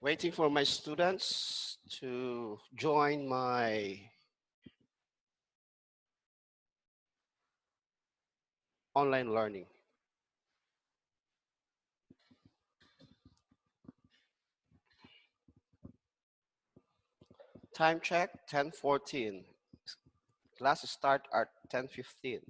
Waiting for my students to join my online learning. Time check 10:14. Class start at 10:15.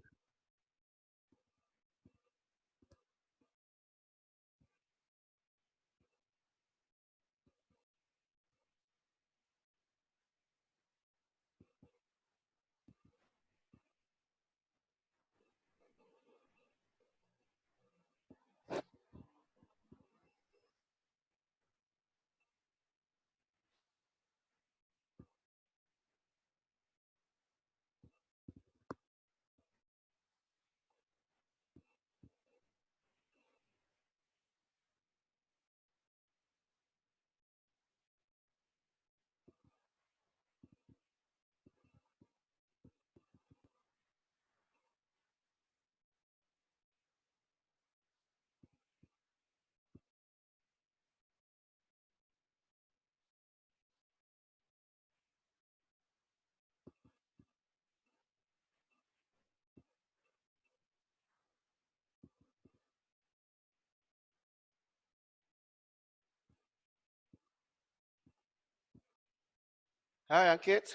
Hi, Ankit.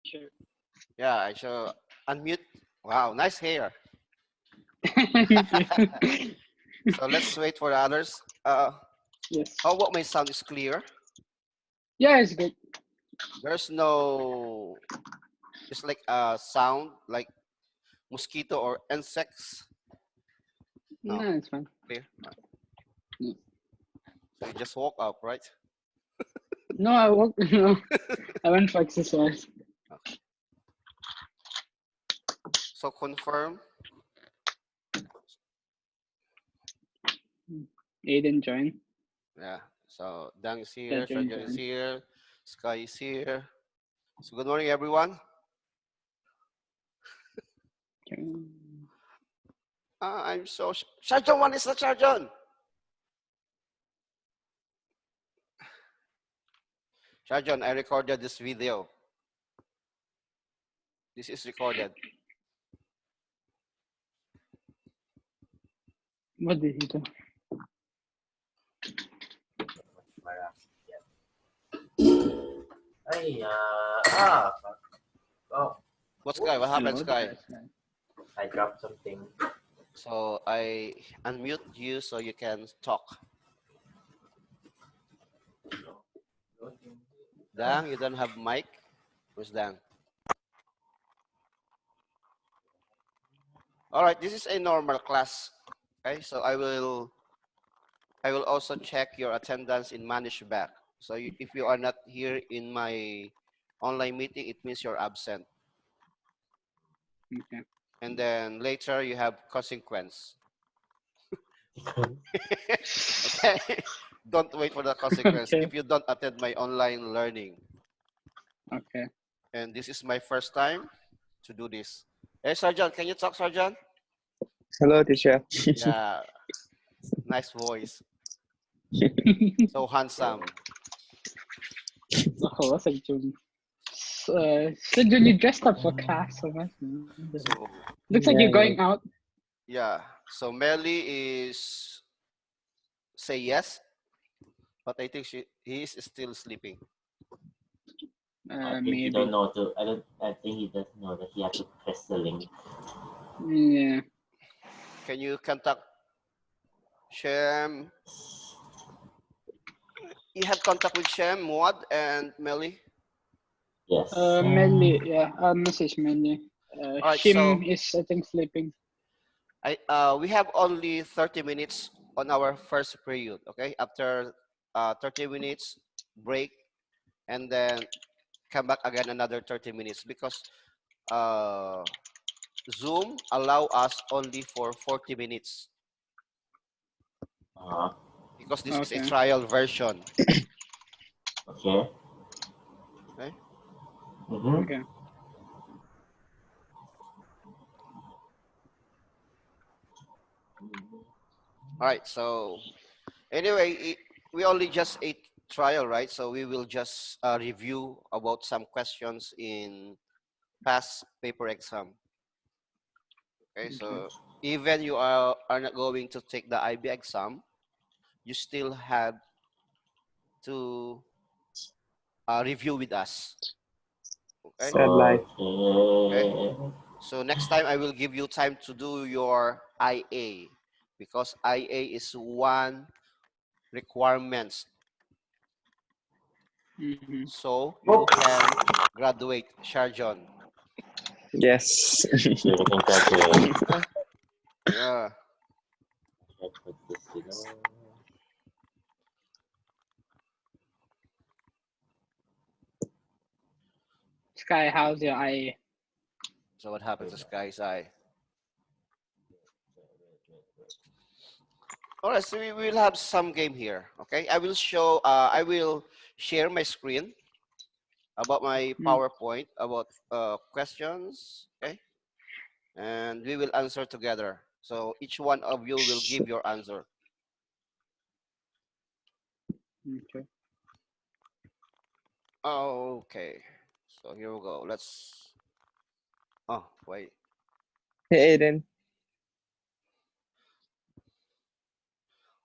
Sure. Yeah, I shall unmute. Wow, nice hair. Thank you. So let's wait for the others. Yes. How about my sound is clear? Yeah, it's good. There's no, it's like a sound like mosquito or insects. No, No, it's fine. clear. All right. Yeah. So you just woke up, right? No, I work. No, I went for exercise. Okay. So confirm. Aiden join. Yeah. So Dan is here, Adrian Sergeant is join. here, Sky is here. So good morning, everyone. Okay. I'm so Sergeant. One is the Sergeant. Sergeant, I recorded this video. This is recorded. What did he do? Oh, What, Sky? What happened, Hello, Sky? that's nice. I dropped something. So I unmute you so you can talk. Dan, you don't have mic. Where's Dan? All right, this is a normal class. Okay, so I will also check your attendance in Manage Back. So if you are not here in my online meeting, it means you're absent. Okay. And then later you have consequence. Okay, don't wait for the consequence Okay. if you don't attend my online learning. Okay. And this is my first time to do this. Hey, Sergeant, can you talk, Sergeant? Hello, teacher. Yeah, nice voice. So handsome. Oh, what's a June? So June, you dressed up for class so much. So Looks like Yeah, you're going out. yeah, so Melly is say yes, but I think he is still sleeping. I think he don't Maybe. know to. I think he doesn't know that he has to press the link. Yeah. Can you contact Shem? You have contact with Shem, Muad, and Melly? Yes. Melly. Yeah. I'll message Melly. All right, so Shim is, I think, sleeping. we have only 30 minutes on our first period, okay? After 30 minutes break, and then come back again another 30 minutes because Zoom allow us only for 40 minutes Uh, because this is a Okay. trial version. okay. Okay. Mm-hmm. Okay. All right. So anyway, we only just a trial, right? So we will just review about some questions in past paper exam. Okay, so even you are not going to take the IB exam, you still have to review with us. Okay. Sad life. Okay. Okay. So next time I will give you time to do your IA because IA is one requirements Mhm. so you can graduate, Sharjon. Yes. So we can graduate. Yeah. Let's put this below. Sky, how's your eye? So what happens to Sky's Eye? All right, so we will have some game here. Okay, I will show. I will share my screen about my PowerPoint about questions. Okay, and we will answer together. So each one of you will give your answer. Okay. Okay, so here we go. Let's. Oh wait. Hey, Aiden.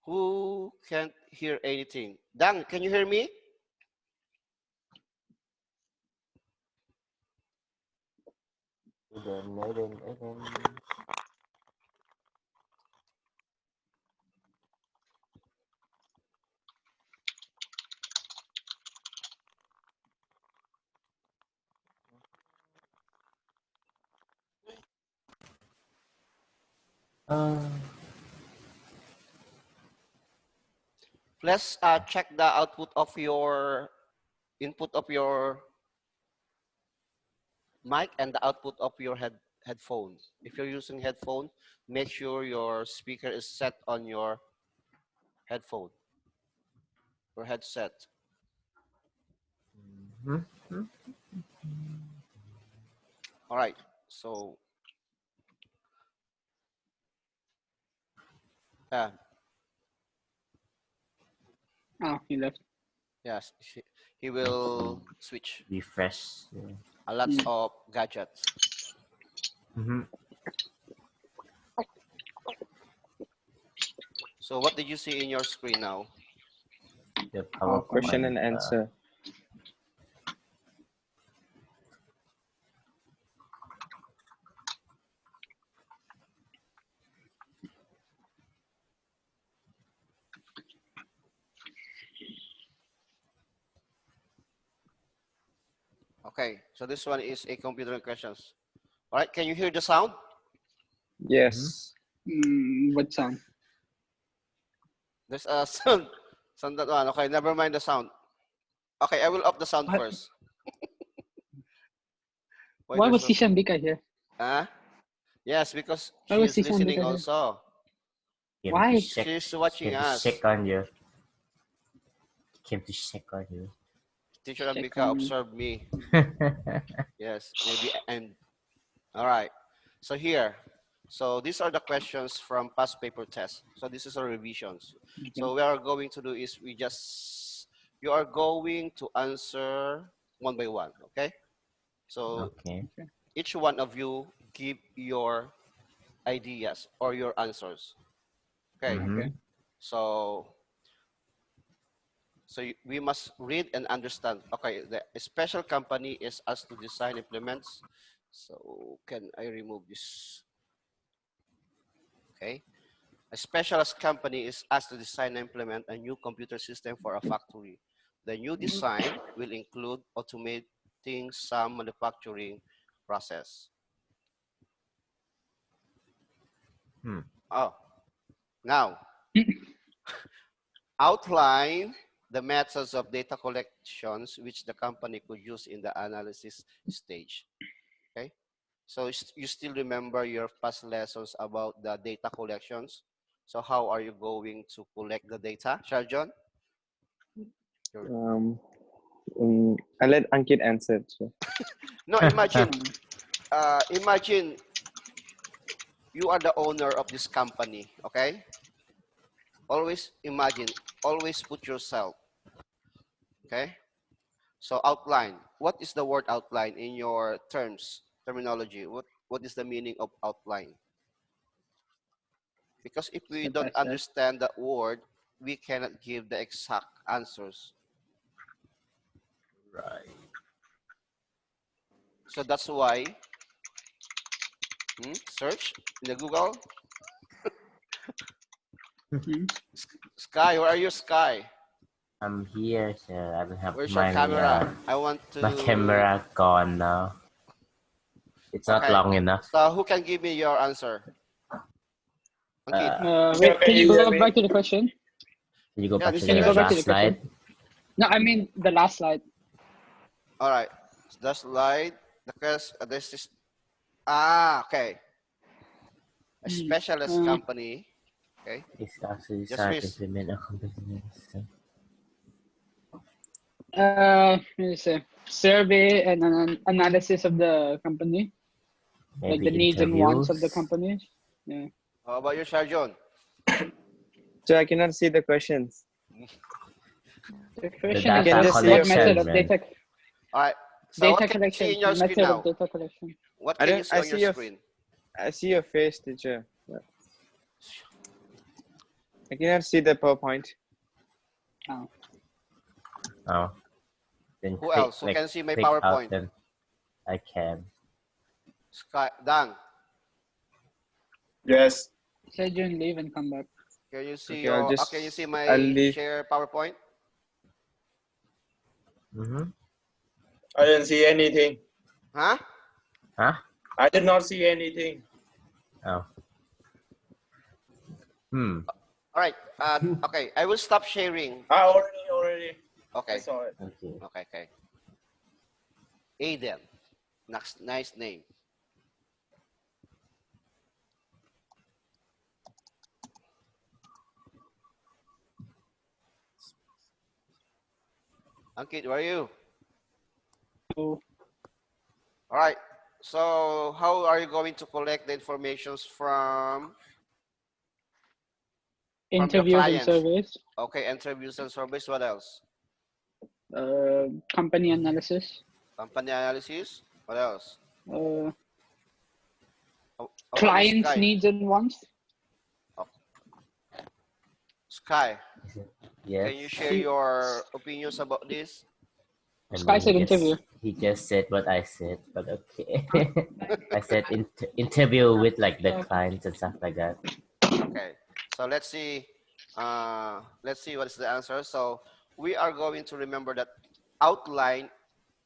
Who can't hear anything? Dang, can you hear me? Aiden. Let's check the output of your input of your mic and the output of your headphone. If you're using headphone, make sure your speaker is set on your headphone or headset. All right. So yeah, Oh, he left. yes, he will switch Refresh. a lot of gadgets. So what did you see in your screen now? The Question PowerPoint. and answer. Okay, so this one is a computer questions. All right, can you hear the sound? Yes. What sound? There's a sound. Sound that one. Okay, never mind the sound. Okay, I will off the sound What? first. Why There's was no sound? Sishambika here? Yes, because Why she was is listening Sishambika here? also. Why? She's watching Came to us. check on you. Came to check on you. Teacher Check Ambika on me. observed me. Yes, maybe. And all right. So here. So these are the questions from past paper test. So this is our revisions. Okay. So what we are going to do is you are going to answer one by one. Okay. So Okay. each one of you give your ideas or your answers. Okay. Okay. So we must read and understand. Okay, the special company is asked to design implements. So can I remove this? Okay. A specialist company is asked to design and implement a new computer system for a factory. The new design will include automating some manufacturing process. Oh, now outline the methods of data collections which the company could use in the analysis stage. Okay, so you still remember your past lessons about the data collections. So how are you going to collect the data, Sharjon? I'll let Ankit answer. So. No, imagine you are the owner of this company, okay? Always imagine always put yourself. Okay. So outline. What is the word outline in your terminology? What is the meaning of outline? Because if we Step don't by step. understand that word, we cannot give the exact answers. Right. So that's why search in the Google. Sky, where are you, Sky? I'm here, sir. I don't have Where's your camera? I want my to. camera gone now. It's not Okay. long enough. So who can give me your answer? Ankit. Wait, Okay, can you you go hear me? back to the question? Can you go Yeah, back to Can you the go back to last the slide? question? No, I mean the last slide. All right. The slide. The quest. This is. Okay. A specialist company. Okay. It's actually Just start risk. implement a company system. Let me say survey and an analysis of the company, like Maybe the needs and wants of the interviews. companies. Yeah. How about you, Sharjon? So I cannot see the questions. The question data is just just see what your method collection, of man. All right. So what data can you see collection, in your screen method of now? data collection. What I can don't. you see I on your see your. screen? I see your face, teacher. I cannot see the PowerPoint. Oh. Oh, then Who else? Who can see my click out. PowerPoint? Then I can. Sky, Dan, Yes. Said you leave and come back. can you see Okay, I'll your? just. Can you see I'll my leave. share PowerPoint? I didn't see anything. Huh? Huh? I did not see anything. Oh. All right. Okay. I will stop sharing. Already. I Okay. saw it. Okay. Okay. Aiden. Nice name. Ankit, where are you? So, All right. So how are you going to collect the informations from your interviews and clients? surveys, Okay. Interviews and surveys. What else? company analysis, Company analysis. What else? uh, How about you, clients' Sky? needs and wants. Sky, Yes. can you share your opinions about this? I Sky mean, said interview. he just said what I said, but okay. I said interview with like the clients and stuff like that. Okay. So let's see. Let's see what is the answer. So we are going to remember that outline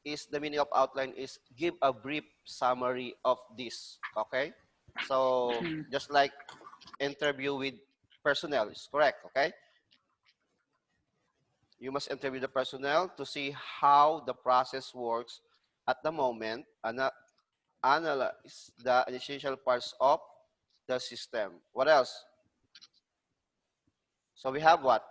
is the meaning of outline is give a brief summary of this. Okay. So just like interview with personnel is correct. Okay. You must interview the personnel to see how the process works at the moment and analyze the essential parts of the system. What else? So we have what?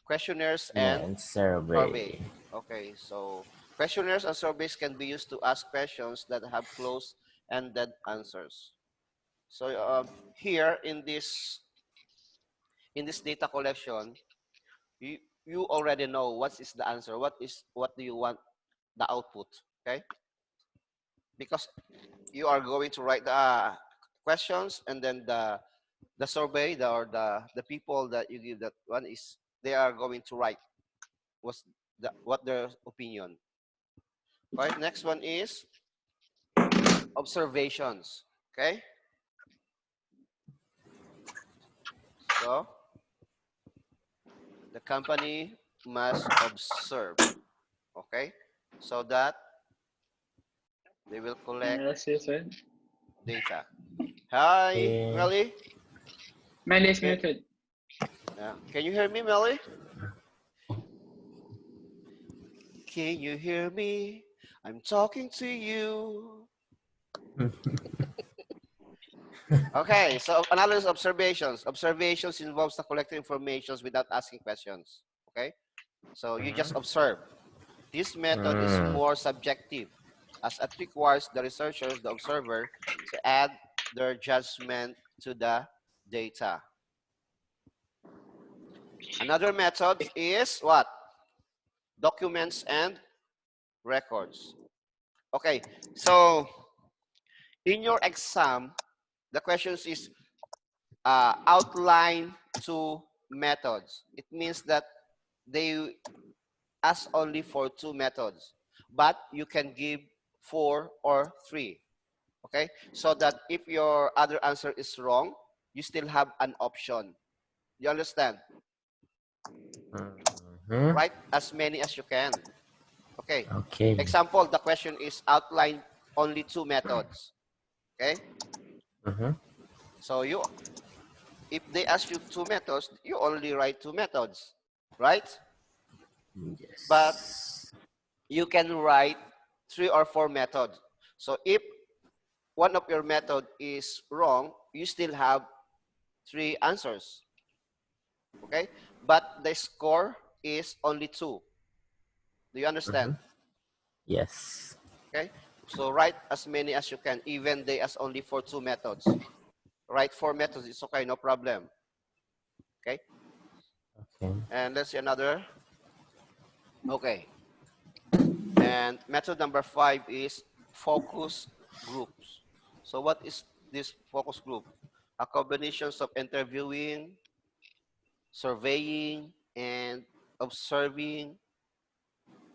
Questionnaires and And survey. survey. Okay, so questionnaires and surveys can be used to ask questions that have close-ended answers. So here in this data collection, you already know what is the answer. What do you want the output? Okay, because you are going to write the questions and then the survey or the people that you give that one is they are going to write what their opinion. Okay, next one is observations. Okay, so the company must observe. Okay, so that they will collect Analysis, right? data. Hi, Yeah. Melly. Mine is Okay. muted. Yeah. Can you hear me, Melly? Can you hear me? I'm talking to you. Okay, so analysis observations. Observations involves the collecting information without asking questions. Okay, so you just observe. This method is more subjective as it requires the researchers, the observer, to add their judgment to the data. Another method is what? Documents and records. Okay, so in your exam, the questions is outline two methods. It means that they ask only for two methods, but you can give 4 or 3. Okay, so that if your other answer is wrong, you still have an option. You understand? Mm-hmm. Write as many as you can. Okay. Okay. Example, the question is outline only two methods. Okay. Mm-hmm. So if they ask you two methods, you only write two methods, right? Yes. But you can write 3 or 4 methods. So if one of your method is wrong, you still have 3 answers. Okay? But the score is only 2. Do you understand? Yes. Okay? So write as many as you can, even they ask only for 2 methods. Write 4 methods, it's okay, no problem. Okay? Okay. And let's see another. Okay. And method number 5 is focus groups. So what is this focus group? A combination of interviewing, surveying, and observing.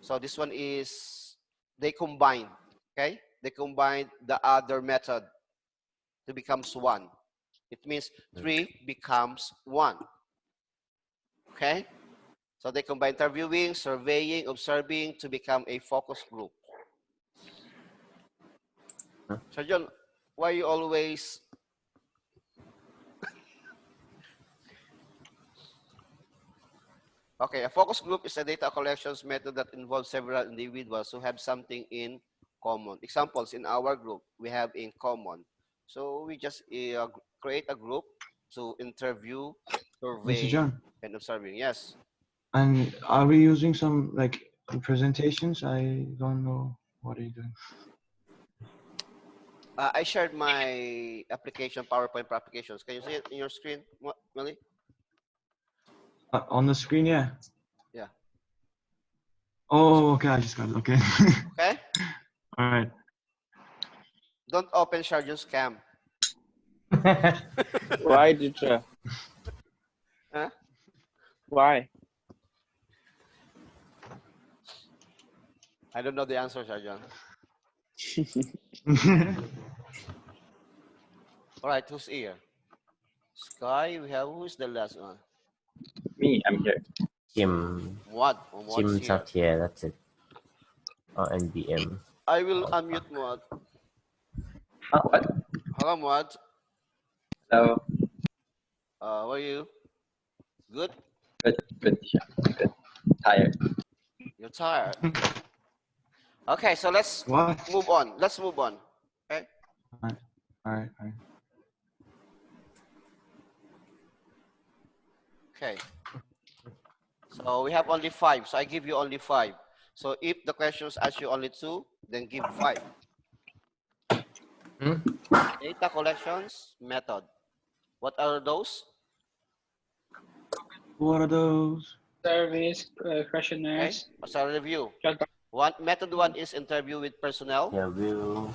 So this one is, they combine, okay? They combine the other method to becomes 1. It means 3 becomes 1, okay? So they combine interviewing, surveying, observing to become a focus group. So John, why you always okay, a focus group is a data collections method that involves several individuals who have something in common. Examples in our group, we have in common. So we just create a group to interview, Mr. survey, John, and observing. Yes. and are we using some like presentations? I don't know what are you doing. I shared my application, PowerPoint for applications. Can you see it in your screen, Molly? On the screen, yeah. Yeah. Oh, okay. I just got it. Okay. Okay? All right. Don't open Sharjun's cam. Why, teacher? Huh? Why? I don't know the answer, Sharjun. All right, who's here? Sky, we have, who is the last one? Me, I'm here. Jim. Muad. Oh, Muad's Jim's here. not here. That's it. Oh, NBM. I will unmute Muad. Oh, what? Hello, Muad. Hello. How are you? Good? Good, good, teacher. Good. Tired. You're tired. Okay, so let's What? move on. Let's move on. Okay? All right. Okay. So we have only 5. So I give you only 5. So if the questions ask you only 2, then give 5. Data collections method. What are those? What are those? Surveys, Okay. questionnaires. What's our review? Short- Method 1 is interview with personnel. Interview.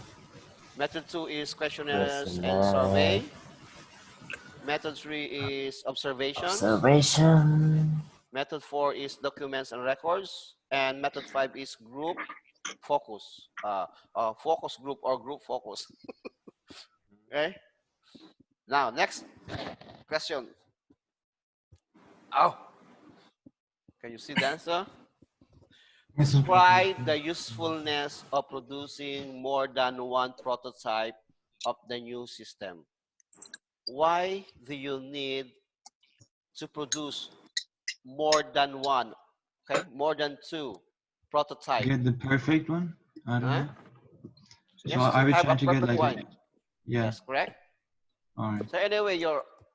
Method 2 is questionnaires and Questionnaire. survey. Method 3 is observations. Observation. Method 4 is documents and records. And method 5 is group focus. Focus group or group focus. Okay. Now, next question. Oh, can you see the answer? Describe the usefulness of producing more than one prototype of the new system. Why do you need to produce more than one, okay, more than 2 prototype? Get the perfect one? I don't know. So Yes, I to was have a trying to get perfect like one. yeah. Yes, correct. All right. So anyway,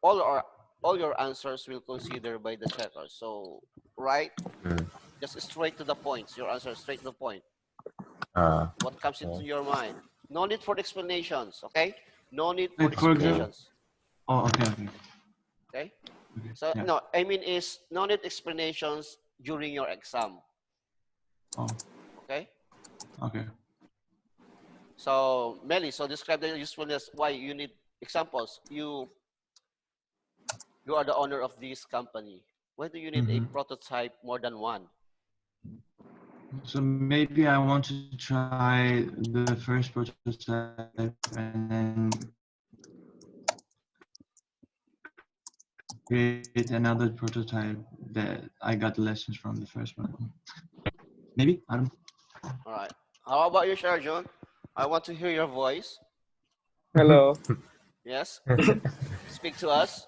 all your answers will consider by the checker. So right, just straight to the points. Your answer straight to the point. What comes into your mind? No need for explanations. Okay, no need for Like for example. explanations. Oh, okay. Okay. Okay. So Yeah. no, I mean is no need explanations during your exam. Oh. Okay. Okay. So Melly, so describe the usefulness. Why you need examples? You are the owner of this company. Why do you need a Mm-hmm. prototype more than one? So maybe I want to try the first prototype and then create another prototype that I got lessons from the first one. Maybe I don't. All right. How about you, Sharjon? I want to hear your voice. Hello. Yes. Speak to us.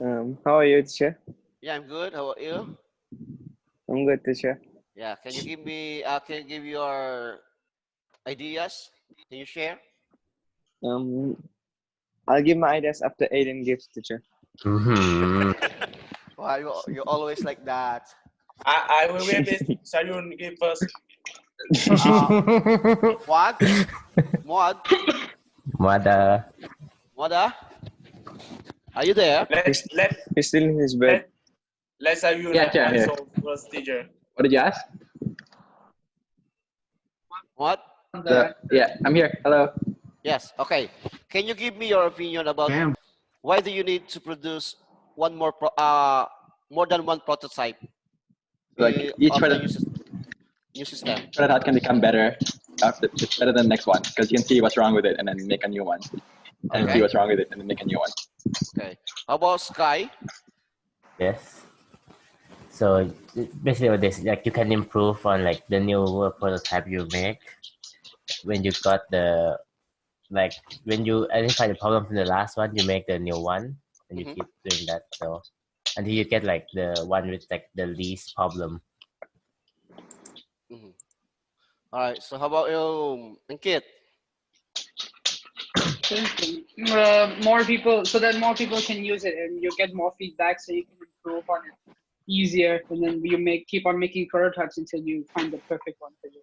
How are you, teacher? Yeah, I'm good. How about you? I'm good, teacher. Yeah. Can you give me? Can you give your ideas? Can you share? Um, I'll give my ideas after Aiden gives, teacher. Mm-hmm. Why you're always like that? I will wait this. Sayun give first. Uh, what? Mod? Mother. Moda? Are you there? He's, Let he's still in his bed. Sayun Yeah, I'm here. answer first, teacher. What did you ask? What? Yeah, I'm here. Hello. Yes. Okay. Can you give me your opinion about Damn. why do you need to produce more than one prototype Like each of the prototype new system? can become better after it's better than the next one because you can see what's wrong with it and then make a new one. And see Okay. what's wrong with it and then make a new one. Okay. How about Sky? Yes. So basically, what this like you can improve on like the new prototype you make when you got the like when you identify the problem from the last one, you make the new one and you Mhm. keep doing that. So until you get like the one with like the least problem. Mhm. All right. So how about you, Ankit? More people, so that more people can use it, and you get more feedback, so you can improve on it easier, and then you keep on making prototypes until you find the perfect one for you.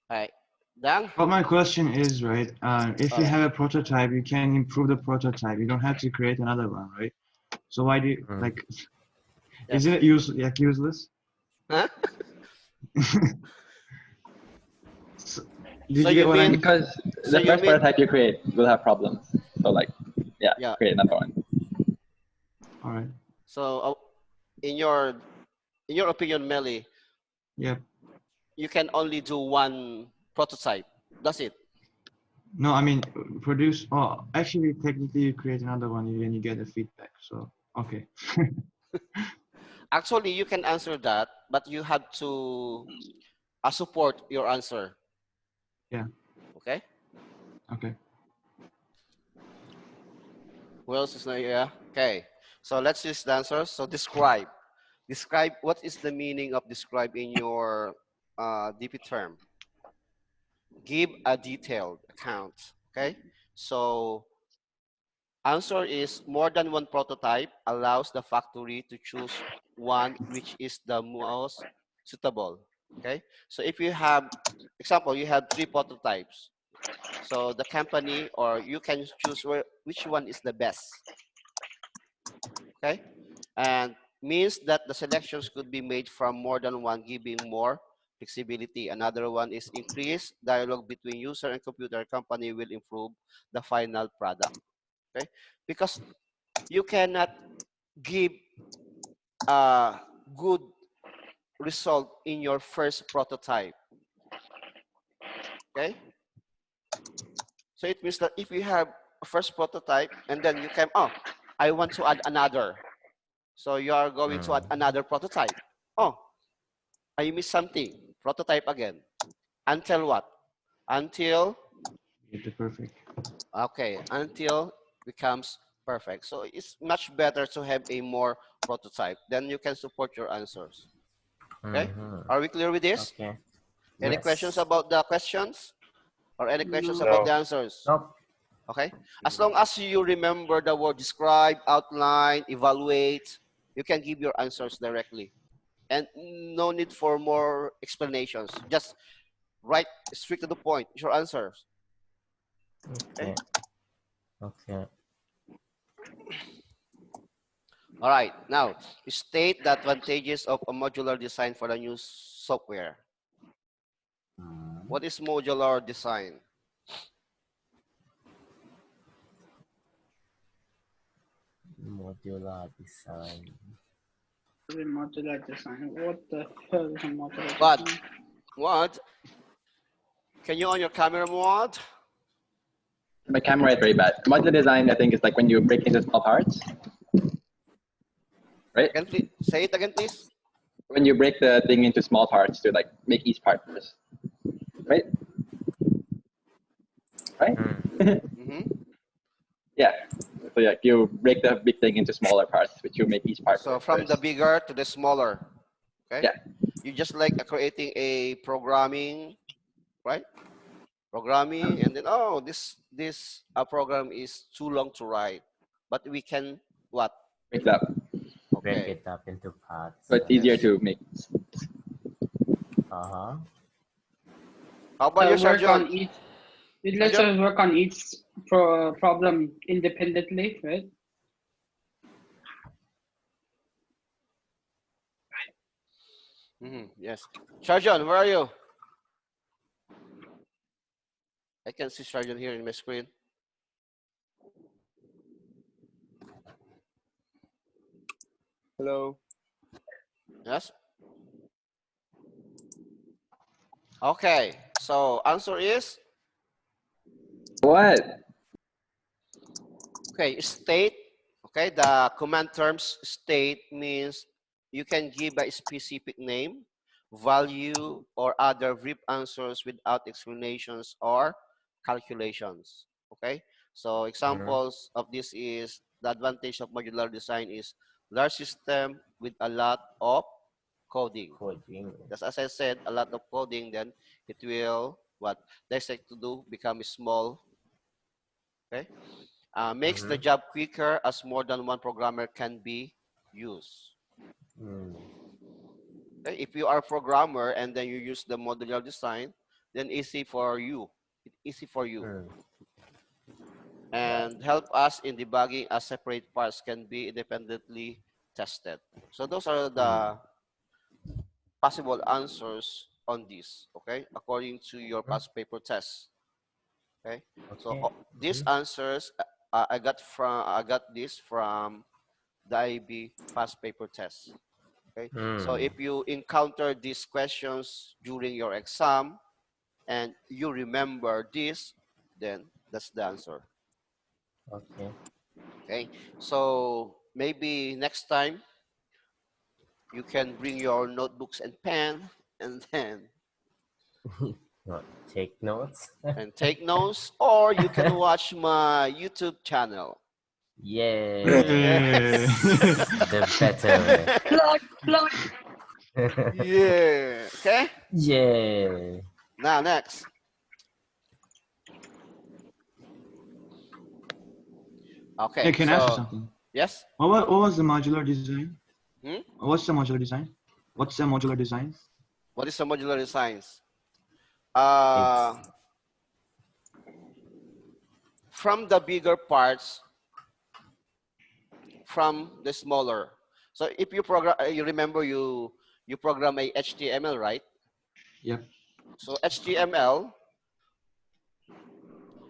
All right. Dang. But my question is, right, if you Okay. have a prototype, you can improve the prototype. You don't have to create another one, right? So why do you, Mm. like, Yes. isn't it useless? Huh? So, So did you you get what I mean? mean? Because So the you first mean? prototype you create will have problems. So like, yeah, Yeah. create another one. All right. So in your opinion, Melly, Yep. you can only do one prototype. That's it. No, I mean, produce, oh, actually, technically, you create another one and you get a feedback. So, okay. Actually, you can answer that, but you have to support your answer. Yeah. Okay. Okay. Who else is not here? Okay. So let's use the answers. So describe. Describe what is the meaning of describe in your DP term. Give a detailed account. Okay. So answer is more than one prototype allows the factory to choose one which is the most suitable. Okay. So if you have, example, you have three prototypes. So the company or you can choose which one is the best. Okay. And means that the selections could be made from more than one, giving more flexibility. Another one is increase dialogue between user and computer company will improve the final product. Okay. Because you cannot give a good result in your first prototype. Okay. So it means that if you have a first prototype and then you can, oh, I want to add another. So you are going to add Mm. another prototype. Oh, I missed something. Prototype again. Until what? Until, Get the perfect. okay, until becomes perfect. So it's much better to have a more prototype. Then you can support your answers. Okay? Mm-hmm. Are we clear with this? Okay. Any questions Yes. about the questions? Or any questions No. about the No. answers? Nope. Okay? As long as you remember the word describe, outline, evaluate, you can give your answers directly. And no need for more explanations. Just write straight to the point. Your answers. Okay? Okay. Okay. All right. Now, state the advantages of a modular design for the new software. What is modular design? Modular design. Modular design. What the hell is a modular But design? what? Can you on your camera mode? My camera is very bad. Modular design, I think, is like when you break into small parts, right? Again, please, say it again, please. When you break the thing into small parts to like make each part first, right? Right? Mm-hmm. Yeah. So yeah, you break the big thing into smaller parts, which you make each part So work from the first. bigger to the smaller. Okay. Yeah. You just like creating a programming, right? Programming, and then this program is too long to write, but we can what? Break it up. Break Okay. it up into parts. So it's easier Yes. to make. Uh-huh. How about you, Work Sergeant? on each. It lets us work on each problem independently, right? Mm-hmm. Yes. Sergeant, where are you? I can see Sergeant here in my screen. Hello. Yes. Okay. So answer is What? okay. State. Okay. The command terms state means you can give a specific name, value, or other brief answers without explanations or calculations. Okay. So examples of this is the advantage of modular design is large system with a lot of coding. Coding. Just as I said, a lot of coding, then it will what dissect to do become small. Okay, makes the job quicker as more than one programmer can be used. Okay, if you are a programmer and then you use the modular design, then easy for you. It's easy for you. And help us in debugging as separate parts can be independently tested. So those are the possible answers on this, okay, according to your past paper test. Okay, so Okay. these answers I got this from the IB past paper test. Okay, so if you encounter these questions during your exam and you remember this, then that's the answer. Okay. Okay, so maybe next time you can bring your notebooks and pen and then Not take notes. and take notes, or you can watch my YouTube channel. Yeah. Yes. The better Plug. way. Yeah. Okay. Yeah. Now next. Hey, Okay. can I ask you So something? yes. What was the modular design? Hmm? What's the modular design? What's the modular design? What is the modular designs? It's From the bigger parts, from the smaller. So if you program, you remember you program a HTML, right? Yep. So HTML,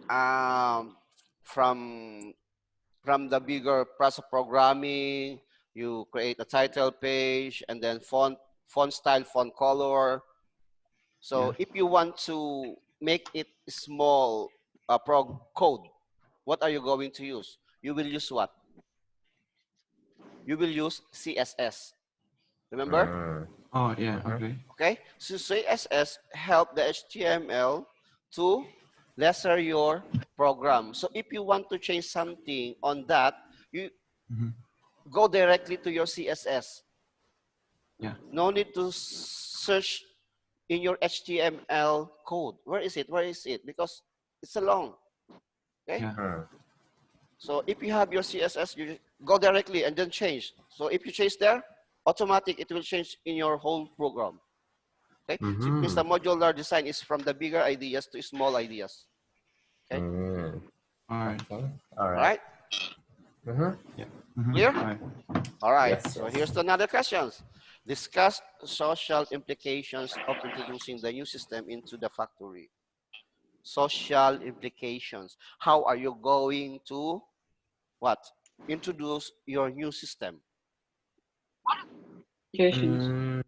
um, from from the bigger process of programming, you create a title page and then font style, font color. So Yeah. if you want to make it small code, what are you going to use? You will use what? You will use CSS. Remember? Oh yeah. Okay. Okay. So CSS help the HTML to lesser your program. So if you want to change something on that, you Mm-hmm. go directly to your CSS. Yeah. No need to search in your HTML code. Where is it? Where is it? Because it's a long. Okay. Yeah. So if you have your CSS, you go directly and then change. So if you change there, automatic it will change in your whole program. Okay. So it means the modular design is from the bigger ideas to small ideas. Okay. All right. okay. All All right. right. Mm-hmm. Yeah. Clear? Right. All right. Yes, So yes. here's another questions. Discuss social implications of introducing the new system into the factory. Social implications. How are you going to what? Introduce your new system. Applications. Mm,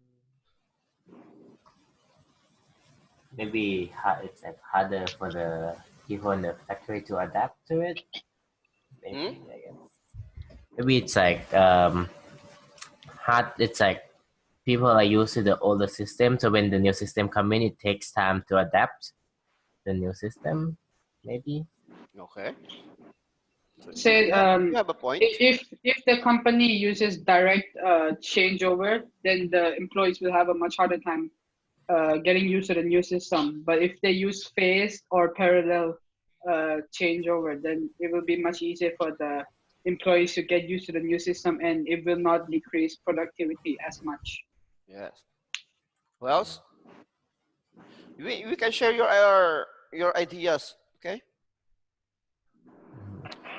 maybe it's like harder for the people in the factory to adapt to it. Hmm? Maybe I guess. Maybe it's like hard. It's like people are used to the older system, so when the new system come in, it takes time to adapt the new system. Maybe. Okay. So Say you have a point. if the company uses direct changeover, then the employees will have a much harder time getting used to the new system. But if they use phased or parallel changeover, then it will be much easier for the employees to get used to the new system, and it will not decrease productivity as much. Yes. Who else? We can share your ideas, okay?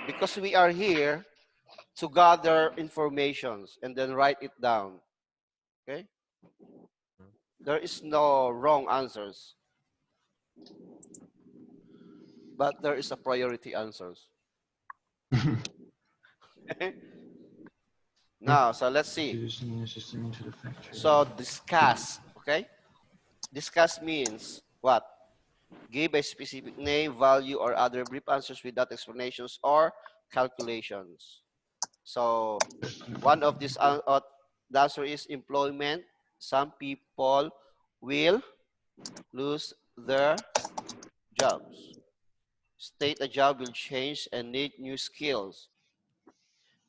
Because we are here to gather informations and then write it down. Okay? There is no wrong answers, but there is a priority answers. Okay? Now, so let's see. Introducing a new system into the factory. So discuss, okay? Discuss means what? Give a specific name, value, or other brief answers without explanations or calculations. So one of these, the answer is employment. Some people will lose their jobs. State a job will change and need new skills.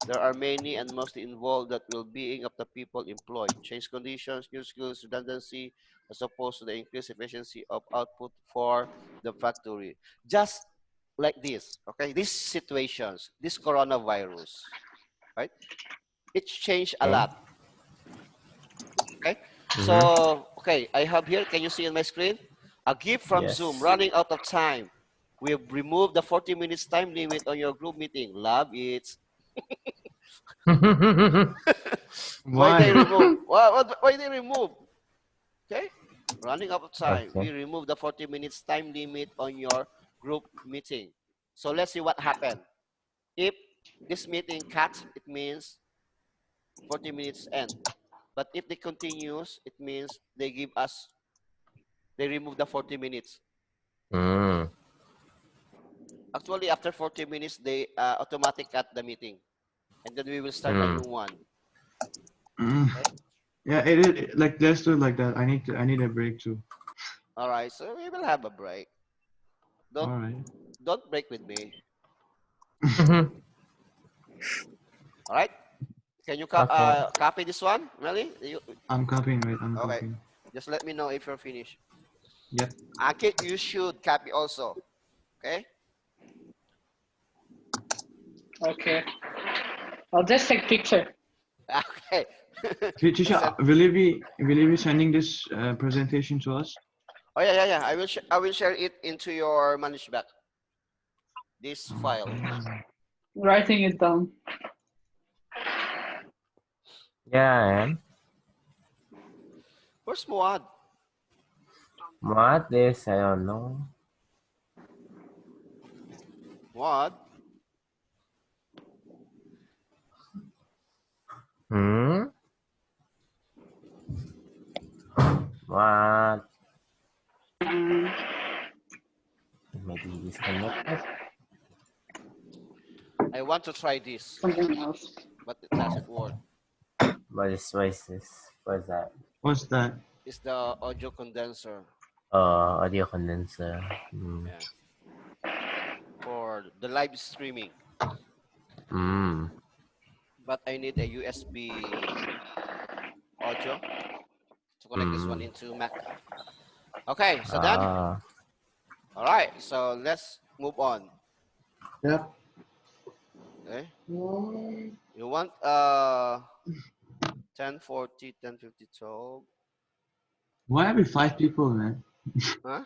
There are many and mostly involved that will being of the people employed. Change conditions, new skills, redundancy, as opposed to the increased efficiency of output for the factory. Just like this, okay? These situations, this coronavirus, right? It's changed a Okay. lot, okay? Mm-hmm. So, okay, I have here, can you see on my screen? A gift from Zoom, Yes. running out of time. We have removed the 40 minutes time limit on your group meeting. Love it. Why they Why? remove? Why they remove? Okay, running out of time. Okay. We remove the 40 minutes time limit on your group meeting. So let's see what happened. If this meeting cuts, it means 40 minutes end. But if they continues, it means they remove the 40 minutes. Mm. Actually, after 40 minutes, they automatic cut the meeting. And then we will start a Mm. new one. Mm. Okay. Yeah, like let's do it like that. I need a break too. All right. So we will have a break. All Don't right. don't break with me. Mm-hmm. All right. Can you Okay. copy this one, Melly? I'm copying. Wait, I'm Okay. copying. Just let me know if you're finished. Yep. Ankit, you should copy also. Okay. Okay, I'll just take picture. Okay. Tisha, Send- will you be sending this presentation to us? oh yeah. I will share it into your management. This file. Writing it down. Yeah, I am. Where's Muad? What is? I don't know. Muad? Hmm. What? Maybe disconnected. I want to try this, Something else. but it doesn't work. What is this? What is that? What's that? It's the audio condenser. Audio condenser. Hmm. Yeah. For the live streaming. Hmm. But I need a USB audio to connect this one into Mac. Okay, so done. Ah. All right, so let's move on. Yep. Okay. You want 1040, 1050, 12. Why are we 5 people, man? Huh?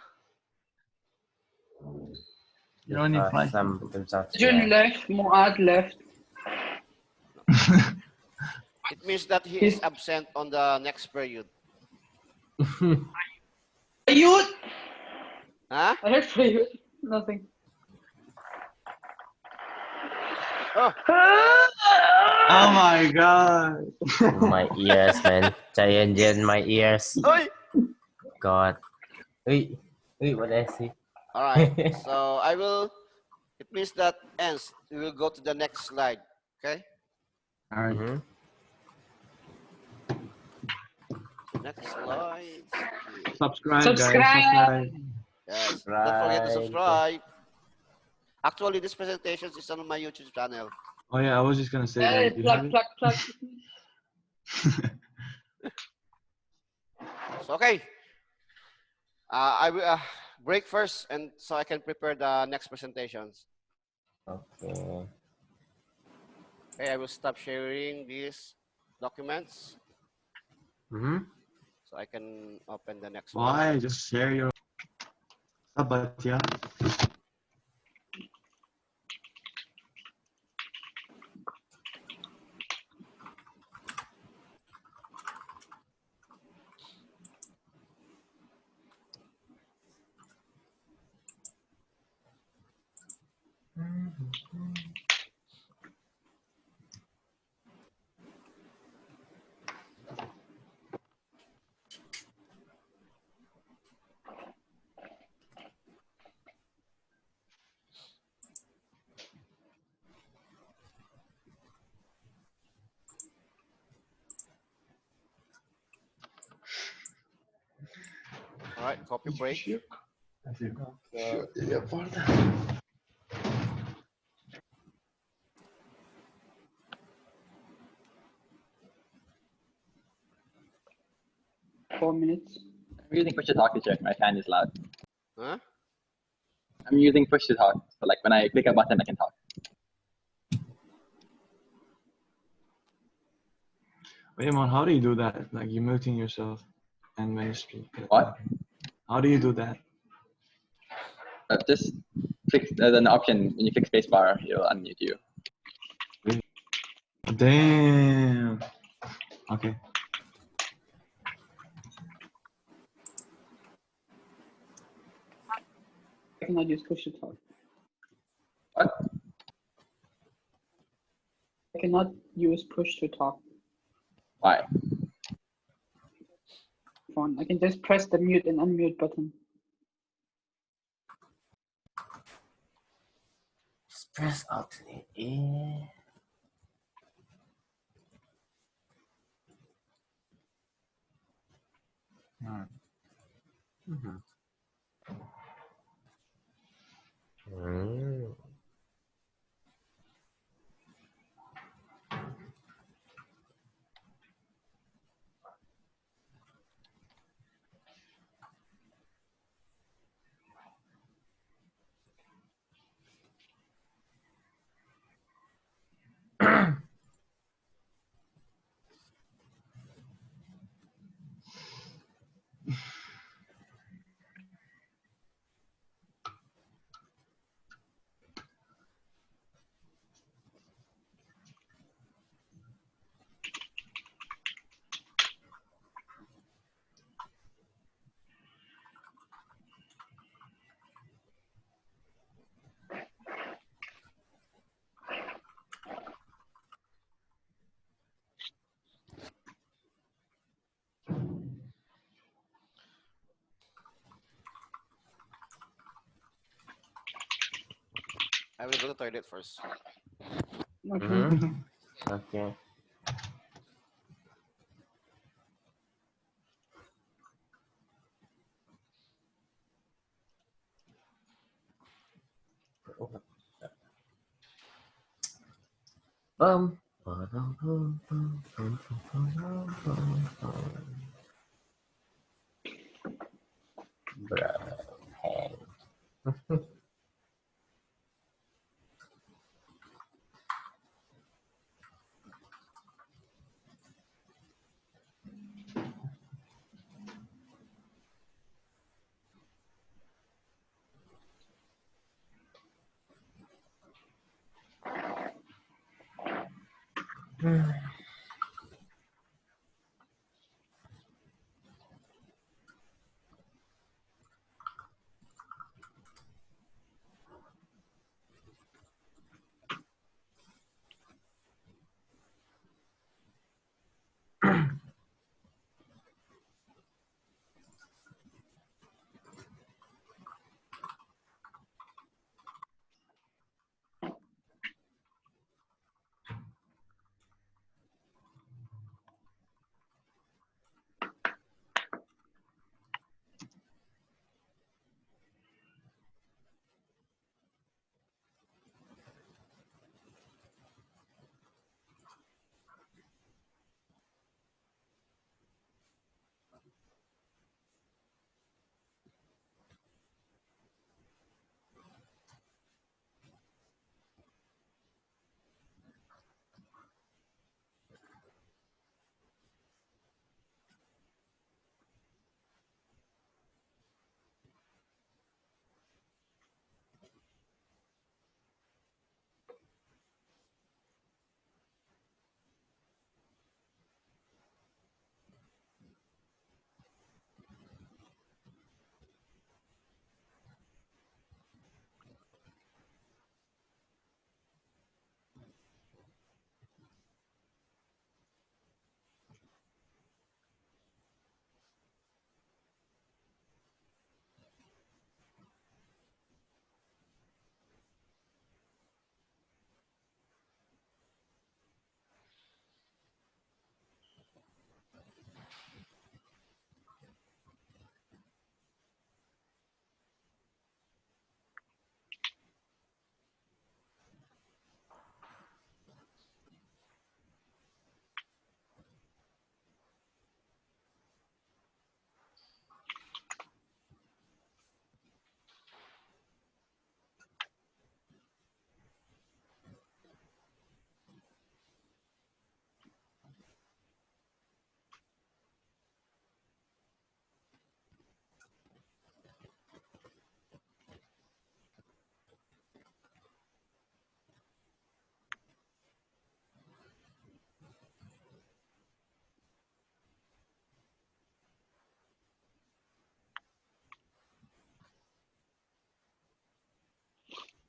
You're only Because 5 some people. themselves. Jun Yeah. left. Muad left. It means that he is absent on the next period. Youth. Huh? I heard for you. Nothing. Oh, Oh my god. My ears, man. Giant, my ears. oi! God. Uy, what did I see? All right. So I will. It means that ends. We will go to the next slide. Okay. All right. Mhm. Next slide. Subscribe, Subscribe. guys. Subscribe. Yes. Don't forget to Right. subscribe. Actually, this presentation is on my YouTube channel. Oh yeah, I was just gonna say Hey, that. You have plug, it? plug. So okay. I will break first, and so I can prepare the next presentations. Okay. Okay. I will stop sharing these documents Mm-hmm. so I can open the next one. Why? Just share your Sabatya. All right. Copy break. Okay. 4 minutes. I'm using push to talk to check. My fan is loud. Huh? I'm using push to talk. So like when I click a button, I can talk. Wait, man, how do you do that? Like you muting yourself and when you speak. What? How do you do that? Just click there's an option when you click spacebar, it'll unmute you. Damn. Okay. I cannot use push to talk. What? I cannot use push to talk. Why? Phone. I can just press the mute and unmute button. Just press alternate. Yeah. Mm-hmm. Mm. I will go to toilet first. Okay. Mm-hmm. Okay. Bum. Bro, hang. Mm.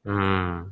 Mhm.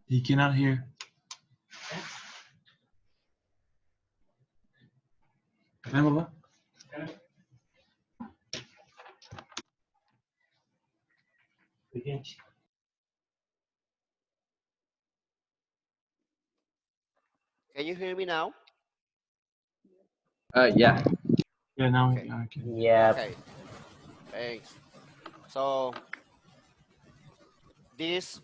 He cannot hear. Ano ba? Can you hear me now? Yeah. Yeah, now Okay. I can. Yeah. Okay. Thanks. So this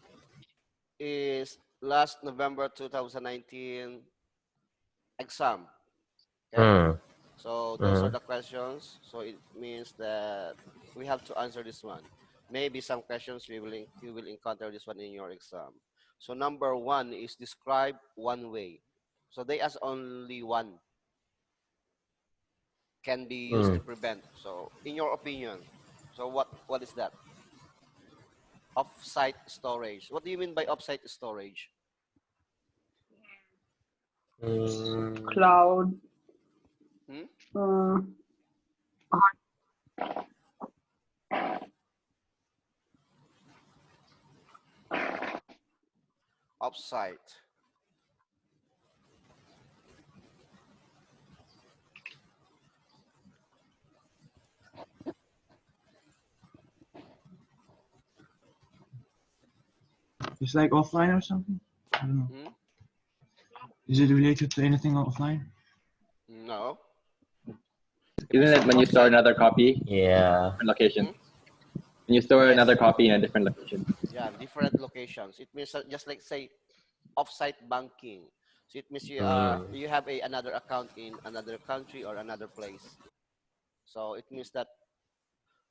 is last November 2019 exam. Okay. Mm. So those are Mm. the questions. So it means that we have to answer this one. Maybe some questions you will encounter this one in your exam. So number one is describe one way. So they ask only one can be used to Mm. prevent. So in your opinion, so what is that? Off-site storage. What do you mean by off-site storage? Mm. Cloud. Hmm? Uh, Off-site. It's like offline or something? I don't know. Hmm? Is it related to anything offline? No. If you Isn't say it when you store off-site, another copy, Yeah. different location? hmm? When you store Yes. another copy in a different location. Yeah, different locations. It means just like say off-site banking. So it means Mm. you have another account in another country or another place. So it means that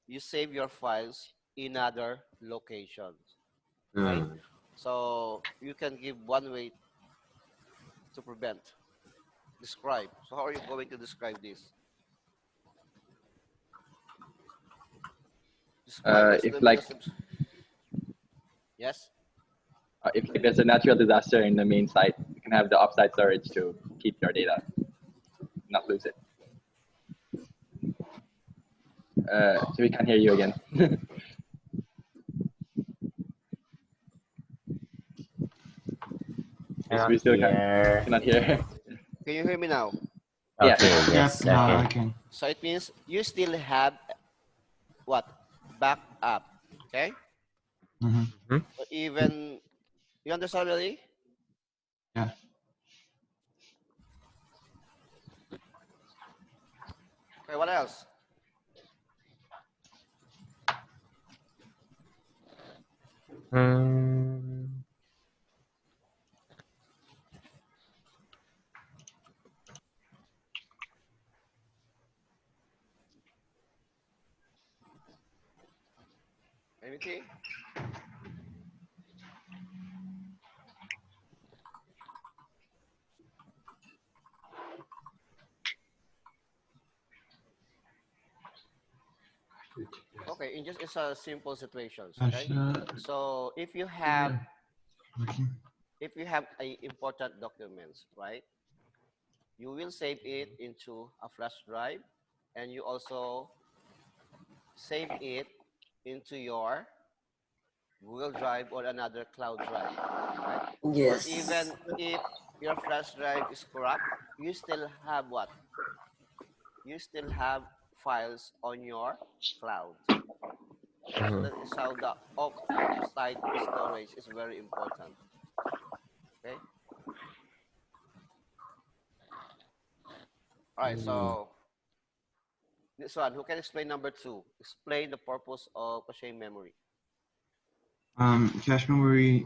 you save your files in other locations, right? Mm. So you can give one way to prevent. Describe. So how are you going to describe this? Describe what's If the like means of. Yes. if like there's a natural disaster in the main site, you can have the offsite storage to keep your data, not lose it. So we can't hear you again. Cannot we still hear. cannot hear. Can you hear me now? Yeah. Okay. Yep, Yes. now I Okay. can. So it means you still have what? Backup. Okay. Mm-hmm. Hmm. So even you understand really? Yeah. Okay. What else? Mm. Anything? Okay. In just it's a simple situations. Okay. So if you have a important documents, right? You will save it into a flash drive, and you also save it into your Google Drive or another cloud drive, right? Or Yes. even if your flash drive is corrupt, you still have what? You still have files on your cloud. So Mm-hmm. that is how the off-site storage is very important. Okay. All right. Mm. So this one, who can explain number two? Explain the purpose of cache memory. Cache memory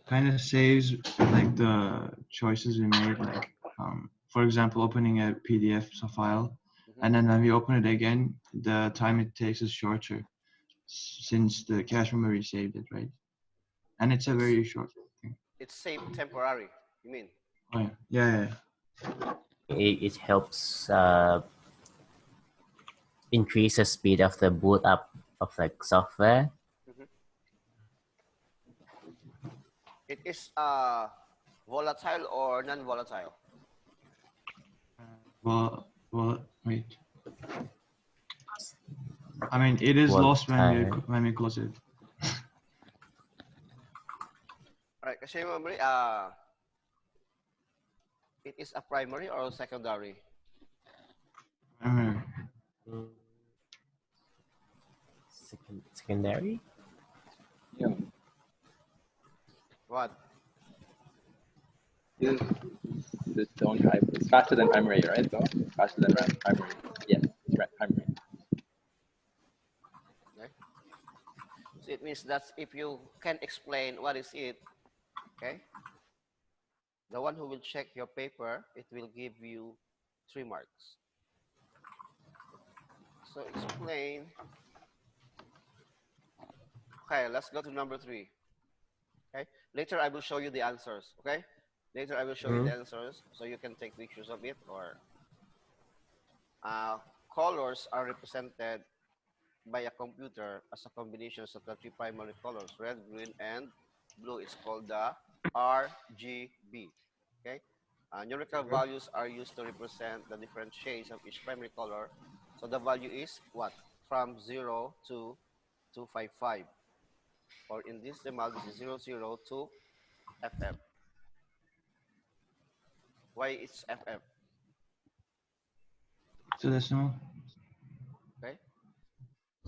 kind of saves like the choices we made. Like, for example, opening a PDF file, Mhm. and then when we open it again, the time it takes is shorter since the cache memory saved it, right? And it's a It's very short thing. it's saved temporary. You mean? Oh yeah, yeah, yeah. It helps increase the speed of the boot up of like software. Mhm. It is volatile or non-volatile. Well, wait. I mean, it is One lost time. when we close it. Alright, kasi memory, it is a primary or secondary? Primary. Secondary? Yeah. What? This don't type. It's faster than primary, right? So faster than primary. Yes, right, primary. Okay. So it means that if you can explain what is it, okay, the one who will check your paper, it will give you 3 marks. So explain. Okay, let's go to number 3. Okay. Later I will show you the answers. Okay. Later I will show you the answers so you can take pictures of it. Or colors are represented by a computer as a combination of the 3 primary colors: red, green, and blue. It's called the RGB. Okay. Numerical values are used to represent the different shades of each primary color. So the value is what? From 0 to 255. Or in this decimal, this is 00 to FF. Why it's FF? Hexadecimal. Okay.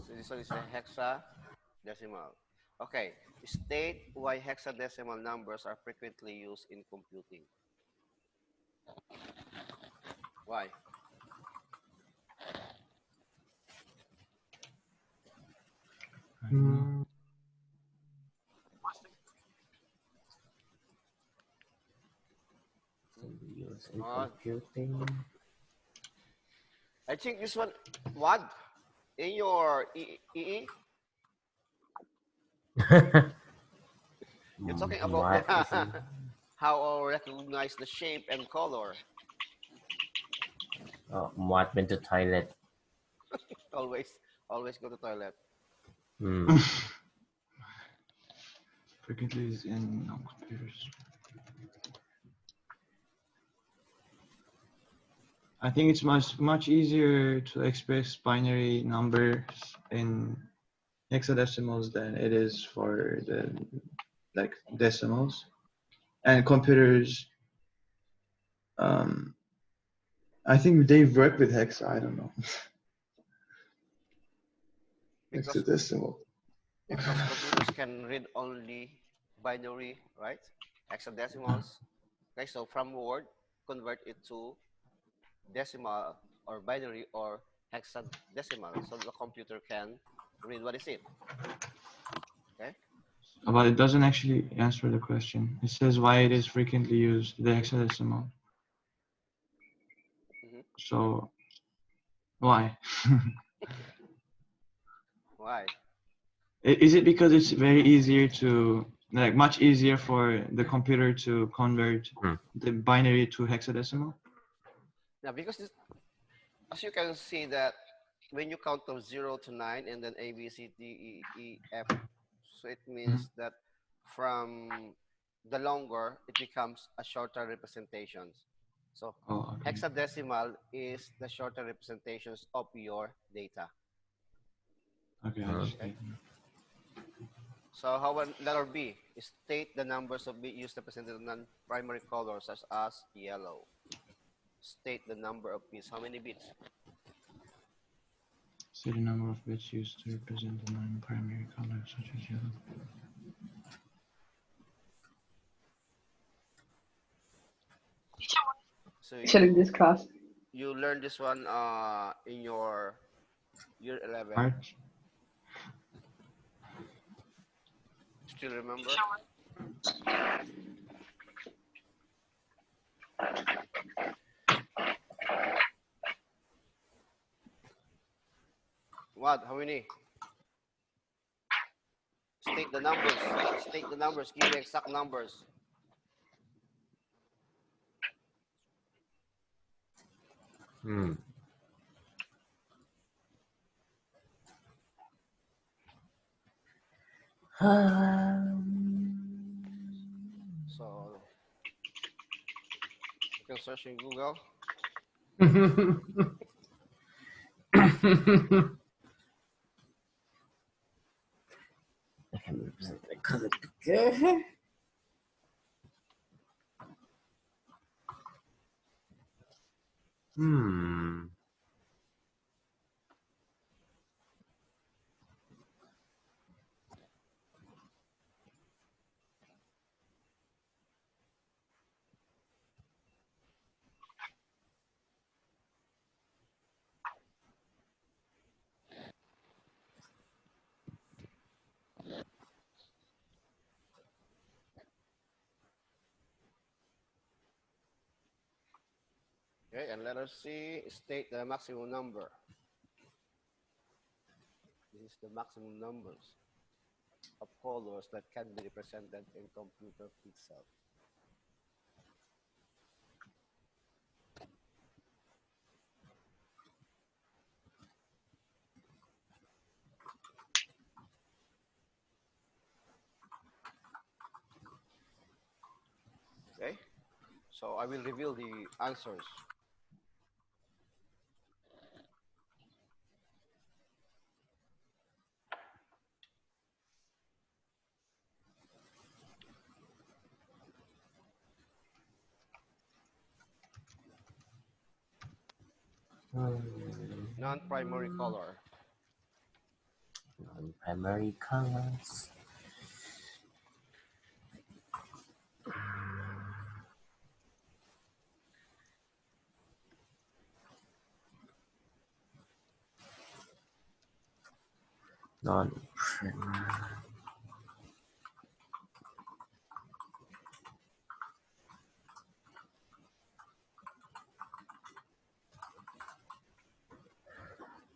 So this one is a hexadecimal. Okay. State why hexadecimal numbers are frequently used in computing. Why? Use in computing. I think this one, what? In your EE? You're talking about What is the how I recognize the shape and color. what went to toilet? Always go to toilet. Frequently used in computers. I think it's much easier to express binary numbers in hexadecimals than it is for the decimals. And computers, I think they work with hexa. I don't know. Hexadecimal. Because computers can read only binary, right? Hexadecimals. Okay, so from word, convert it to decimal or binary or hexadecimal, so the computer can read what is it. Okay. But it doesn't actually answer the question. It says why it is frequently used, the hexadecimal. So, why? Why? Is it because it's very easier to, much easier for the computer to convert the binary to hexadecimal? Now, because as you can see that when you count from 0 to 9 and then A, B, C, D, E, F, so it means that from the longer, it becomes a shorter representations. So hexadecimal is the shorter representations of your data. Okay. So how about letter B? State the numbers of bits used to represent the non-primary colors such as yellow. State the number of bits. How many bits? Say the number of bits used to represent the non-primary colors such as yellow. So in this class. You learned this one in your year 11. March. Still remember? What? How many? State the numbers. State the numbers. Give me exact numbers. So you can search in Google. can represent the color picker. Hmm. Okay, and letter C, state the maximum number. This is the maximum numbers of colors that can be represented in computer pixel. Okay, so I will reveal the answers. Non-primary color. Non-primary colors. Non-primary.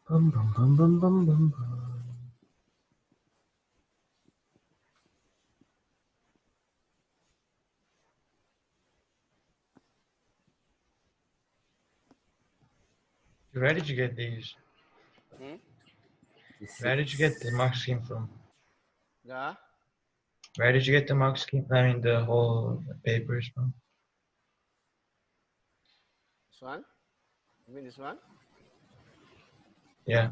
Bum, bum, bum, bum, bum, bum, bum. Where did you get these? Hmm? Where did you get the mark scheme from? The Where did you get the mark scheme? I mean, the whole papers from? this one? You mean this one? Yeah.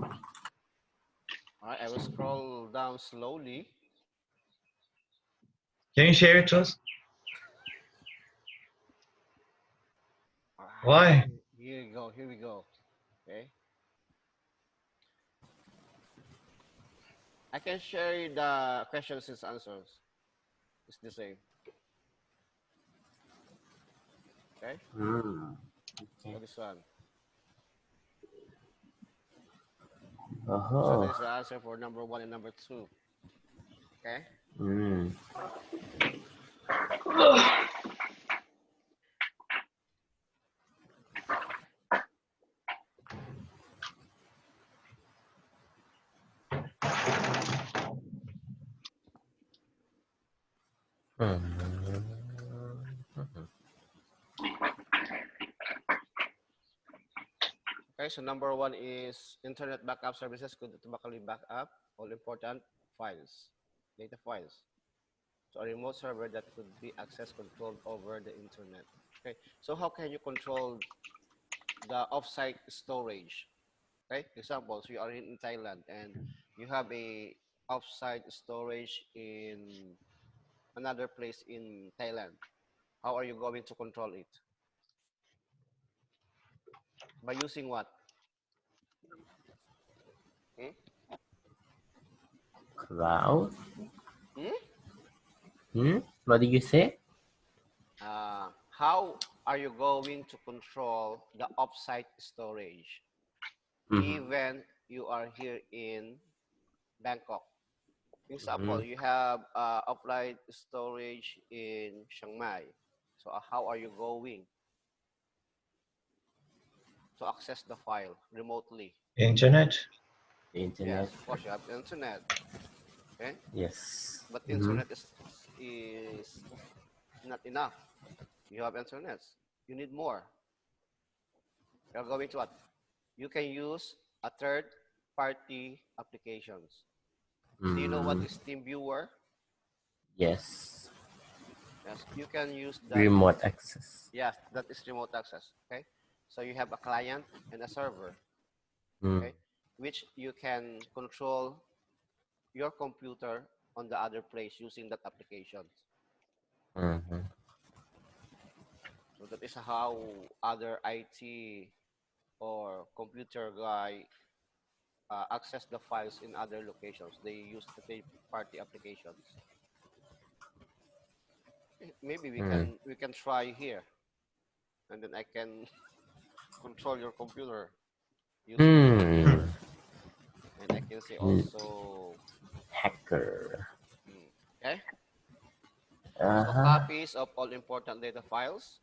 All right, I will scroll down slowly. Can you share it to us? All right, Why? here we go. Here we go. Okay. I can share the questions and answers. It's the same. Okay. Okay. So this one. So Oh. this is the answer for number 1 and number 2. Okay. Hmm. Okay. So number 1 is internet backup services could automatically back up all important files, data files. So a remote server that could be access controlled over the internet. Okay. So how can you control the offsite storage? Okay. Example, so you are in Thailand and you have a offsite storage in another place in Thailand. How are you going to control it? By using what? Hmm? Cloud? Hmm? What did you say? How are you going to control the offsite storage even you are here in Bangkok? Example, you have offline storage in Chiang Mai. So how are you going to access the file remotely? Internet? The Yes, internet. of course you have internet. Okay, Yes. but internet is not enough. You have internet. You need more. You're going to what? You can use a third-party applications. Do you know what is TeamViewer? Yes. Yes, you can use that. Remote access. Yes, that is remote access. Okay, so you have a client and a server. Okay, which you can control your computer on the other place using that application. Mm-hmm. So that is how other IT or computer guy access the files in other locations. They use the third-party applications. Maybe we can try here, and then I can control your computer using your computer, and I can say also Hacker. okay. So Uh-huh. copies of all important data files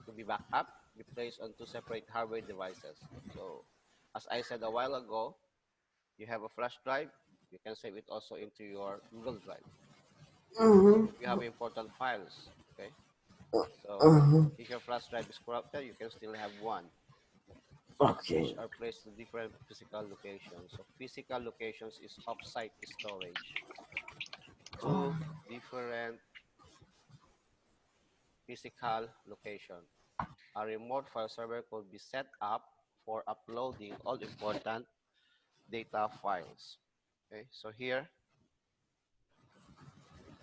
to be backed up, be placed on two separate hardware devices. So as I said a while ago, you have a flash drive, you can save it also into your Google Drive. If you have important files, okay. So if your flash drive is corrupted, you can still have one, Okay. which are placed in different physical locations. So physical locations is offsite storage. Two different physical location. A remote file server could be set up for uploading all important data files. Okay, so here,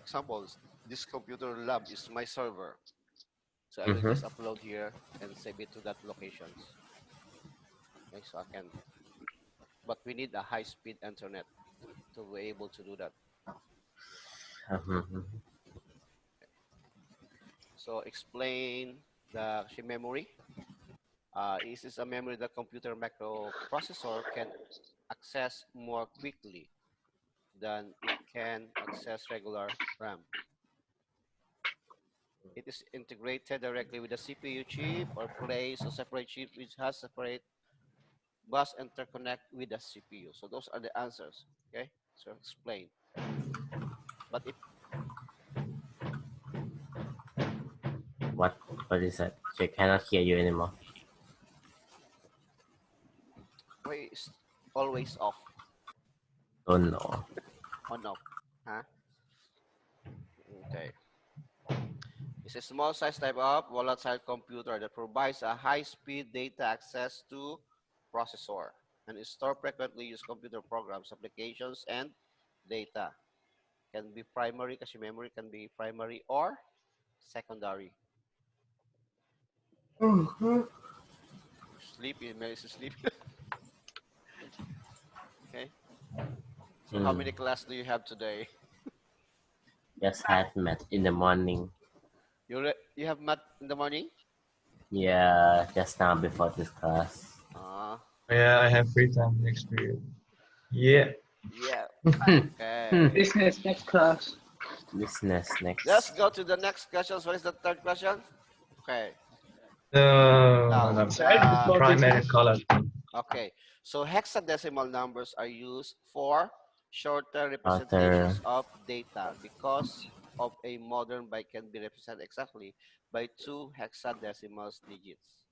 examples, this computer lab is my server. So I will just upload here and save it to that locations. Okay, so I can, but we need a high-speed internet to be able to do that. So explain the memory. This is a memory the computer microprocessor can access more quickly than it can access regular RAM. It is integrated directly with the CPU chip or plays a separate chip which has separate bus interconnect with the CPU. So those are the answers. Okay, so explain. But if What is that? I cannot hear you anymore. why is always off Oh no. on off? Huh? Okay. It's a small size type of volatile computer that provides a high-speed data access to processor and store frequently used computer programs, applications, and data. Can be primary, kasi memory can be primary or secondary. Sleepy, Mary's sleepy. Okay. So how many class do you have today? Just had met in the morning. You have math in the morning? Yeah, just now before this class. Yeah, I have free time next period. Yeah. Yeah. Okay. Business next class. Business next. Let's go to the next question. What is the third question? Okay. No, Now, Before primary business. color. okay. So hexadecimal numbers are used for shorter Shorter. representations of data because of a modern byte can be represented exactly by 2 hexadecimal digits.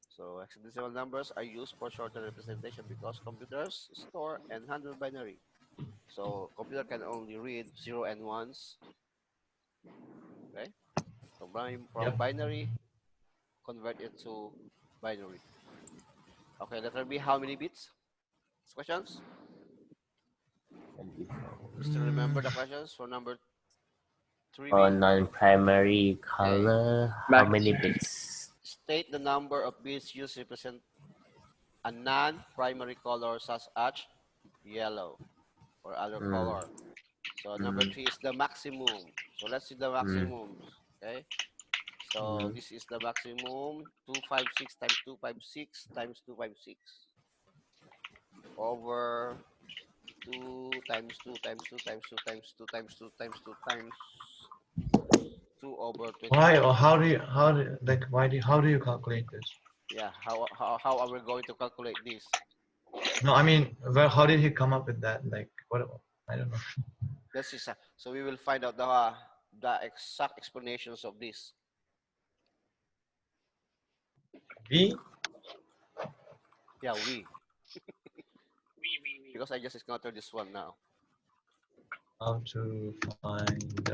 So hexadecimal numbers are used for shorter representation because computers store and handle binary. So computer can only read 0 and 1s. Okay. So from binary, convert it to binary. Okay, letter B, how many bits? Questions? You still remember the questions for number 3B? For non-primary color, how many bits? State the number of bits used to represent a non-primary color such as yellow or other color. So number 3 is the maximum. So let's see the maximums. Okay. So this is the maximum 256 times 256 times 256 over 2 times 2 times 2 times 2 times 2 times 2 times 2 times 2 over 24. Why or how do you how do you calculate this? Yeah, how are we going to calculate this? No, I mean, how did he come up with that? Like, what? I don't know. This is so we will find out the exact explanations of this. V? Yeah, because I just encountered this one now. How to find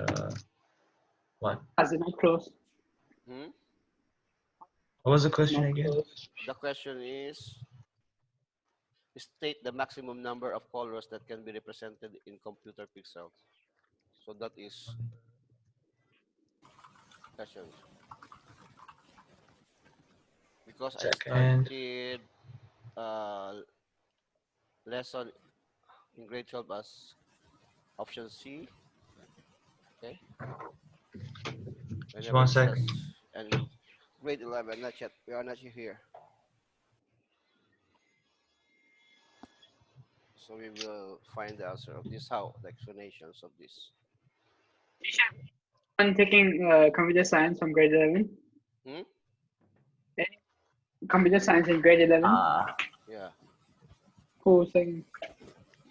what? As it not close. What was the question again? The question is, state the maximum number of colors that can be represented in computer pixels. So that is questions. Because I Second. started lesson in grade 12 as option C. Okay. Just Whenever one it says, second. and grade 11, not yet. We are not here. So we will find the answer of this, how the explanations of this. I'm taking computer science from grade 11. Hmm? Computer science in grade 11. Yeah. Who's taking?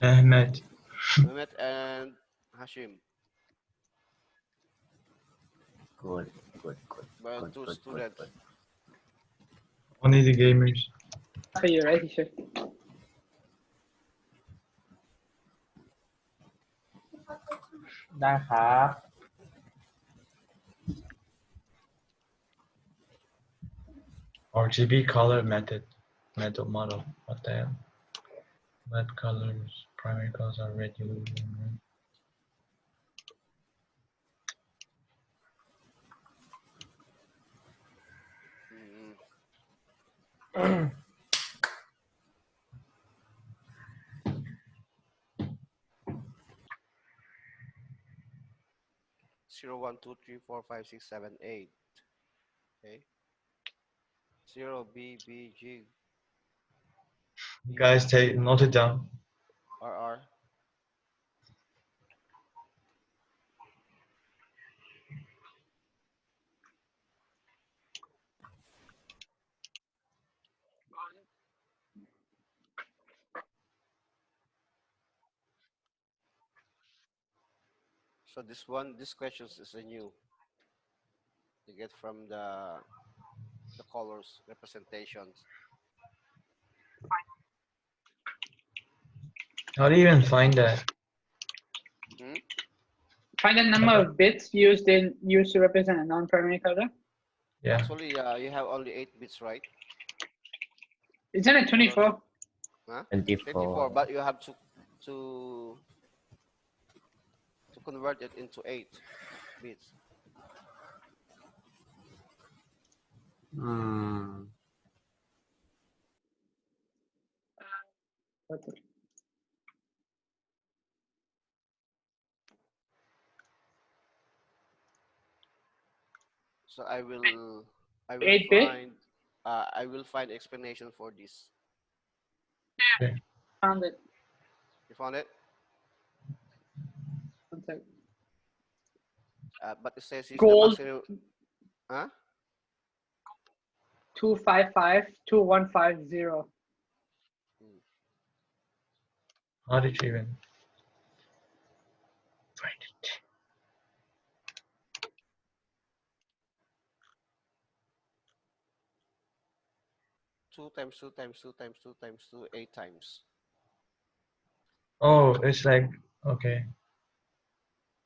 Ahmed. Mehmet and Hashim. Good. But Good, two good, students. good. Only the gamers. For you, right, teacher? ได้ครับ RGB color method. Mental model. What the hell? Red colors. Primary colors are red, yellow, green, red. Mm. 0, 1, 2, 3, 4, 5, 6, 7, 8. Okay. 0, B, B, G. Guys, note it down. R, R. So this questions is a new. You get from the colors representations. How do you even find that? Hmm? Find the number of bits used to represent a non-primary color. Yeah. Actually, you have only 8 bits, right? Isn't it 24? Huh? 24. 24, but you have to convert it into 8 bits. Hmm. So I will 8-bit? find explanation for this. Okay. Found it. You found it? One sec. But it says it's the Gold maximum. Huh? 255-2150. How did you even find it? 2 times 2 times 2 times 2 times 2, 8 times. Oh, it's like, okay.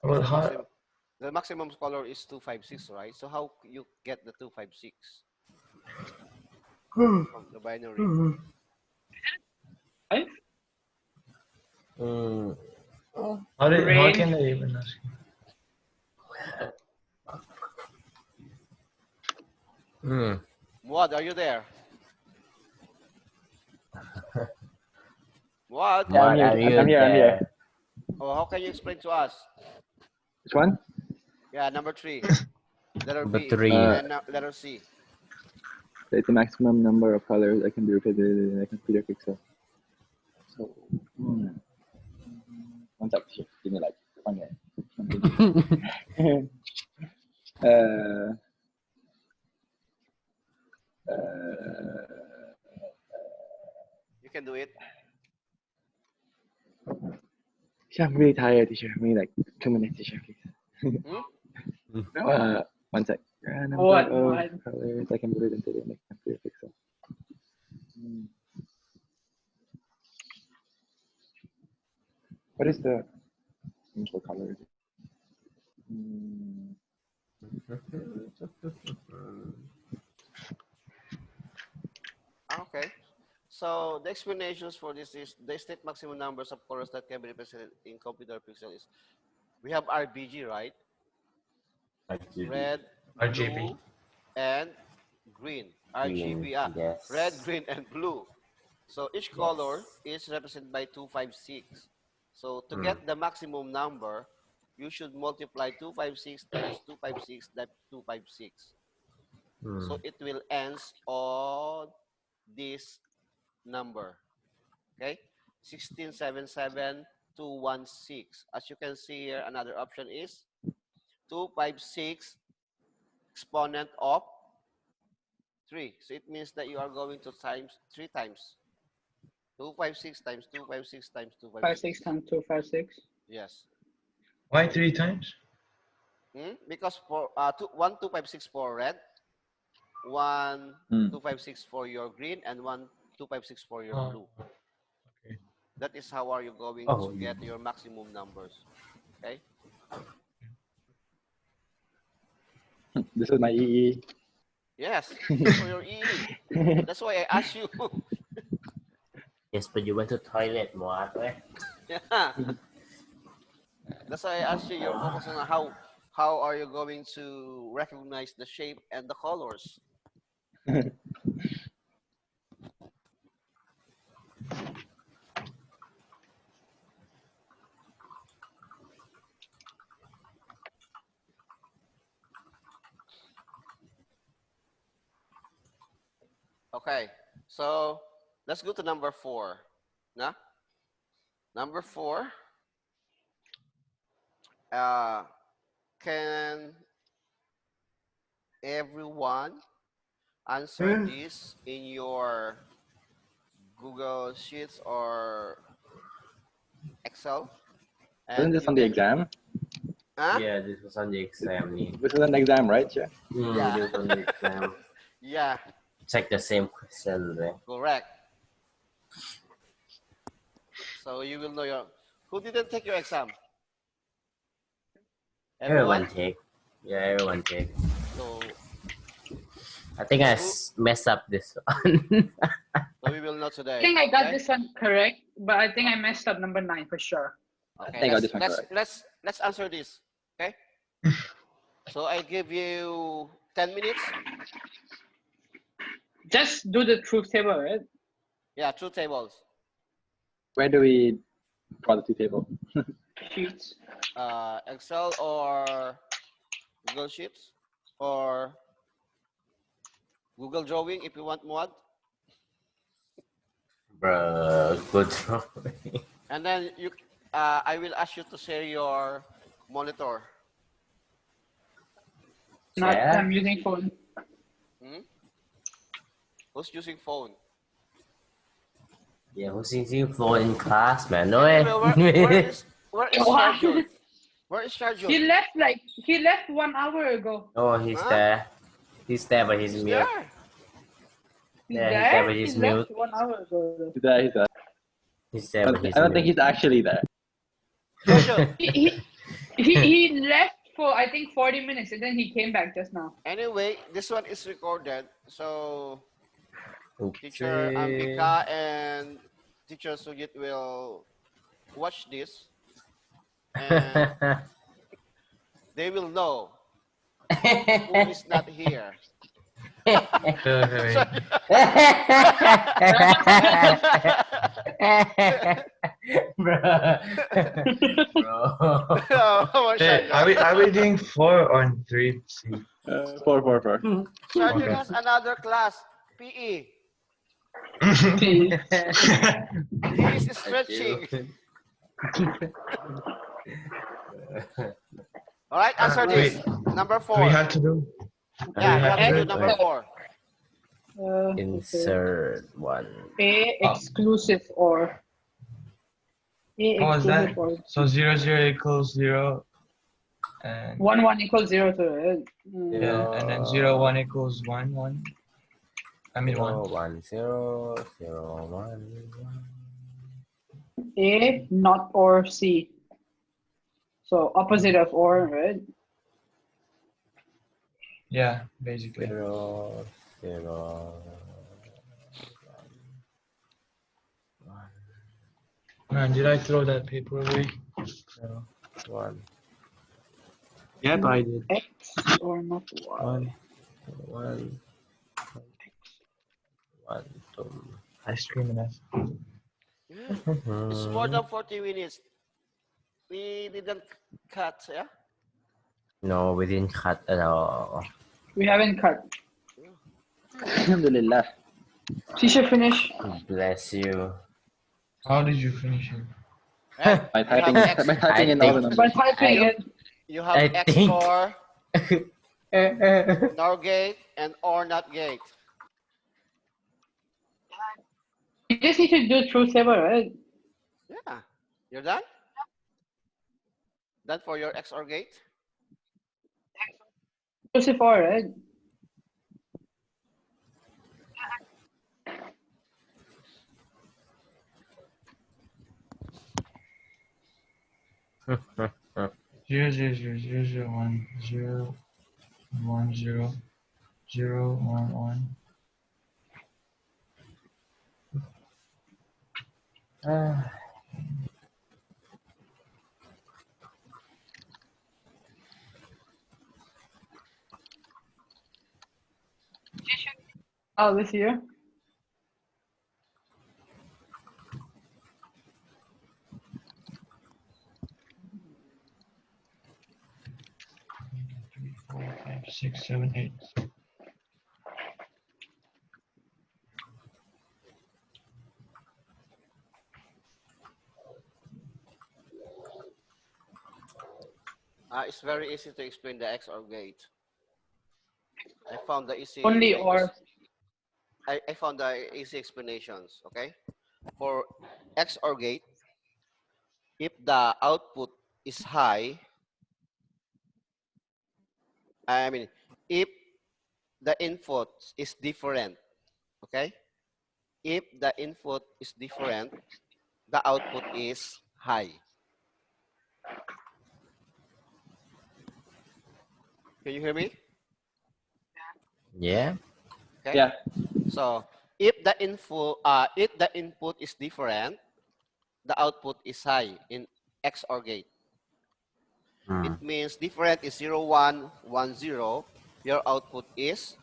Well, The maximum color is 256, right? So how you get the 256 from the binary? Right? how can they even ask you? Muad, are you there? Muad? Yeah, What are you I'm here. there? Oh, how can you explain to us? Which one? Yeah, number 3. Letter Number B 3. and letter C. It's the maximum number of colors that can be represented in a computer pixel. So, one sec. Give me like 1 minute. You can do it. I'm really tired, teacher. Maybe like 2 minutes, teacher, please. Hmm? 1 sec. Number What? of colors I can put it into the computer pixel. What is the info color? Okay. So the explanations for this is the state maximum numbers of colors that can be represented in computer pixel is we have RGB, right? RGB. Red, RGB. blue, and green. Green, RGB, yes. red, green, and blue. So each color is represented by 256. So to get the maximum number, you should multiply 256 times 256 times 256. So it will end on this number. Okay? 1677216. As you can see here, another option is 256 exponent of 3. So it means that you are going to times 3 times. 256 times 256 times 56 256. times 256. Yes. Why 3 times? Because for 256 for red, 256 for your green, and 256 for your blue. Okay. That is how are you going to get your maximum numbers. Okay. This is my EE. Yes, this is for your EE. That's why I asked you. Yes, but you went to toilet more, right? Yeah. That's why I asked you. You're focusing on how are you going to recognize the shape and the colors. Okay, so let's go to number 4. Nah? Number 4. Can everyone answer this in your Google Sheets or Excel? Wasn't And this you on the can. exam? Huh? Yeah, this was on the exam. This is an exam, right? Yeah. Yeah. This was on the exam. Yeah, Check the same question, right? correct. So you will know your. Who didn't take your exam? Everyone Everyone? take. Yeah, everyone take. So, I think I Who- messed up this one. so we will know I today. think I got Okay? this one correct, but I think I messed up number 9 for sure. Okay, I think I got let's this one let's correct. let's let's answer this. Okay? So I give you 10 minutes. Just do the truth table, right? Yeah, two tables. Where do we draw the two table? Sheets. Excel or Google Sheets or Google Drawing if you want mod. Bro, good drawing. And then I will ask you to share your monitor. Not Yeah. I'm using phone. Who's using phone? Yeah, who's using phone in class, man? No way. Anyway, where is Wow. Sharjun? Where is Sharjun? He left 1 hour ago. Oh, he's Huh? there. He's there, but he's He's mute. there. He's Yeah, he's there? there, but He he's left mute. 1 hour ago. He's there. He's there. He's there, but he's I don't think mute. he's actually there. Sharjun. He left for I think 40 minutes and then he came back just now. Anyway, this one is recorded. So Okay. Teacher Ambika and Teacher Sujit will watch this and they will know who is not here. Wait. Bro. Oh, Hey, are we doing 4 on 3? See. 4, 4, 4. Sharjun Okay. has another class, PE. Please. He is stretching. All right, answer this. Number 4. We have to do. Yeah, we you have to do to number 4. Okay. Insert one. A exclusive or. A Oh, is that exclusive or. so? 0 0 equals 0, and 1 1 equals 0 to it. yeah, and then 0 1 equals 1 1. I mean 1. 1 0 0 1 A not or C. So opposite of or, right? Yeah, basically. 0 0. Man, did I throw that paper away? No. 1, Yep, I did. X or not Y? 1, 1, 2. Ice cream and ice. Yeah. It's more than 40 minutes. We didn't cut, yeah? No, we didn't cut at all. We haven't cut. Alhamdulillah. Teacher finish. Bless you. How did you finish it? Right? By You have typing, X, by typing I in all the think- By numbers. typing it. you have I X think- or NOR gate and OR NOT gate. You just need to do true saver, right? Yeah. You're done? Done for your XOR gate? True saver, right? Zero zero zero zero zero 1 0 0 1 1. Oh, this year. Three, 4, 5, 6, 7, 8. It's very easy to explain the XOR gate. I found the easy. Only or. I found the easy explanations. Okay, for XOR gate, if the output is high, I mean, if the input is different, okay, if the input is different, the output is high. Can you hear me? Yeah. Okay. Yeah. So if the input is different, the output is high in XOR gate. It means different is 0, 1, 1, 0. Your output is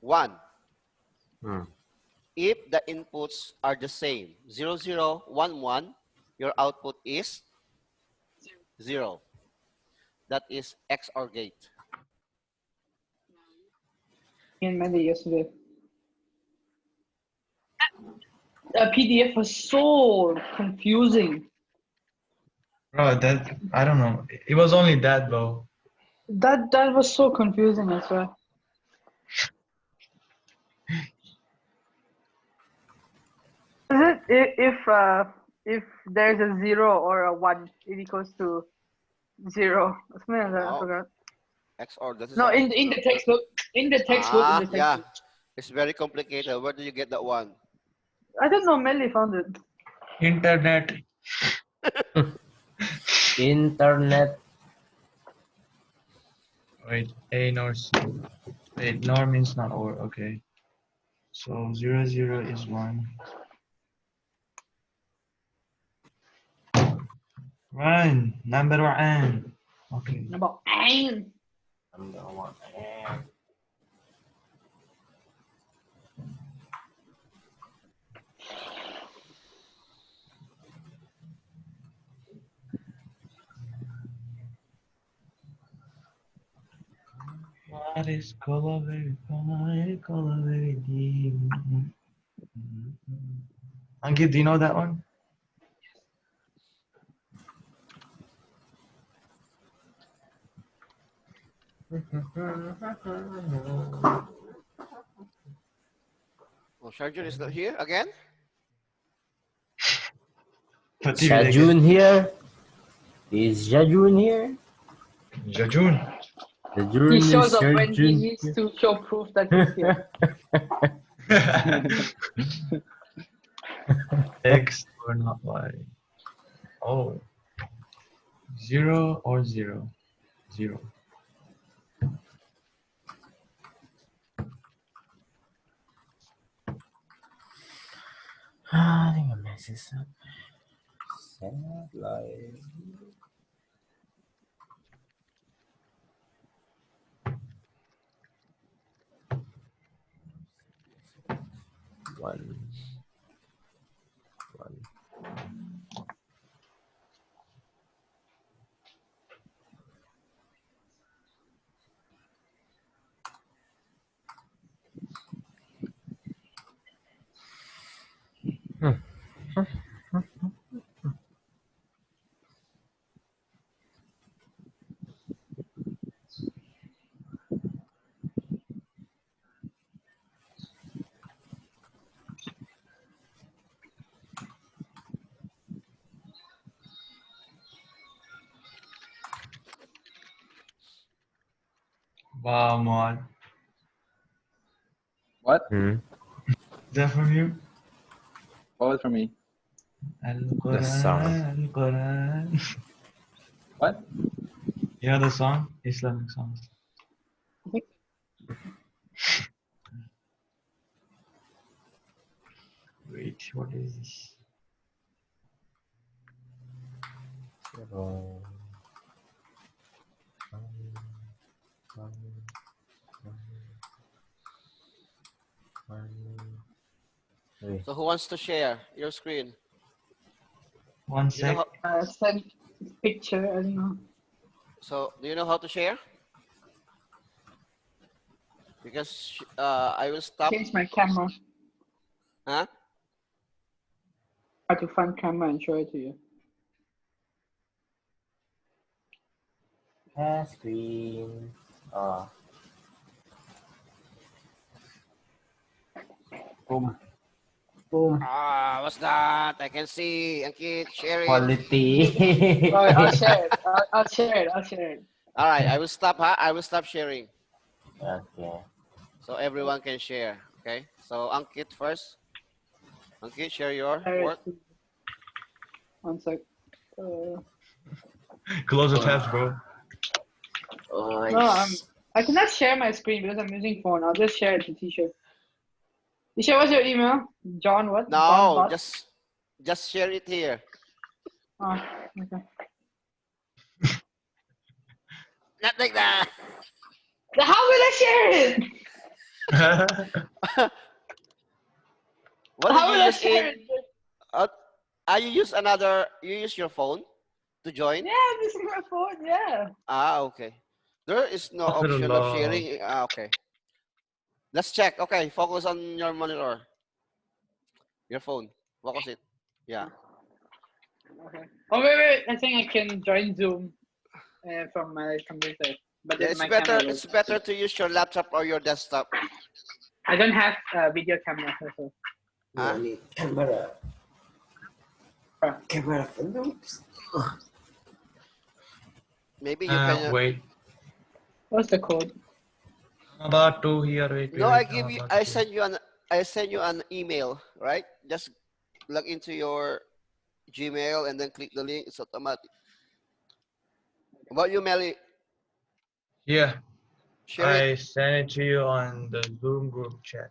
1. If the inputs are the same, 0, 0, 1, 1, your output is 0. That is XOR gate. In Monday yesterday. The PDF was so confusing. Bro, that I don't know. It was only that though. That was so confusing as well. Is it if there's a 0 or a 1, it equals to 0? Something like that, I No. forgot. XOR. That is No, in the textbook. In the textbook. In the textbook. Yeah. It's very complicated. Where do you get that one? I don't know. Melly found it. Internet. Internet. Wait, A nor C. Wait, nor means not or. Okay. So 0 0 is 1. One. Number one. Okay. Number 1. Number 1. What is color very fine, color very deep. Ankit, do you know that one? Oh, Sharjun is not here again? Shajun here? Is Jajun here? Jajun. He Jajun shows is up when he Shajun needs here. to show proof that he's here. X or not Y. Oh. 0 or 0. 0. I think I messed this up. Satellite. One. Wow, Mod. What? Hmm. Is that from you? What was from me? The song. Al-Quran. What? You know the song? Islamic song. Wait, what is this? Zero. Wait. So who wants to share your screen? One You know sec. how, Send picture. I don't know. so do you know how to share? Because I will stop. Change my camera. Huh? How to find camera and show it to you. Share screen. Oh. Boom. Boom. Ah, what's that? I can see. Ankit, share it. Quality. Oh, I'll share it. I'll share it. I'll share it. All right, I will stop. Huh? I will stop sharing, Okay. so everyone can share. Okay. So Ankit first. Ankit, share your Share it. work. One sec. Close the tabs, bro. Oh, No, I cannot share my screen because I'm using phone. I'll just share it to Tisha. Tisha, what's your email? John what? John No, what? just share it here. Oh, okay. Not like that. How will I share it? What did How you will I use share in? it? You use another. You use your phone to join. Yeah, I'm using my phone. Yeah. Ah, okay. There is no option of Astaghfirullah. sharing. Ah, okay. Let's check. Okay, focus on your monitor, your phone. Focus it. Yeah. Okay. Oh wait. I think I can join Zoom from my computer, but Yeah, then my camera it's works. better to use your laptop or your desktop. I don't have video camera. So. Huh? need camera. Camera for noobs. Maybe you can. Wait. What's the code? I'm about to here. Wait, No, wait. I'm about I to. send you an email, right? Just log into your Gmail and then click the link. It's automatic. About you, Melly, Yeah, share it. I sent it to you on the Zoom group chat.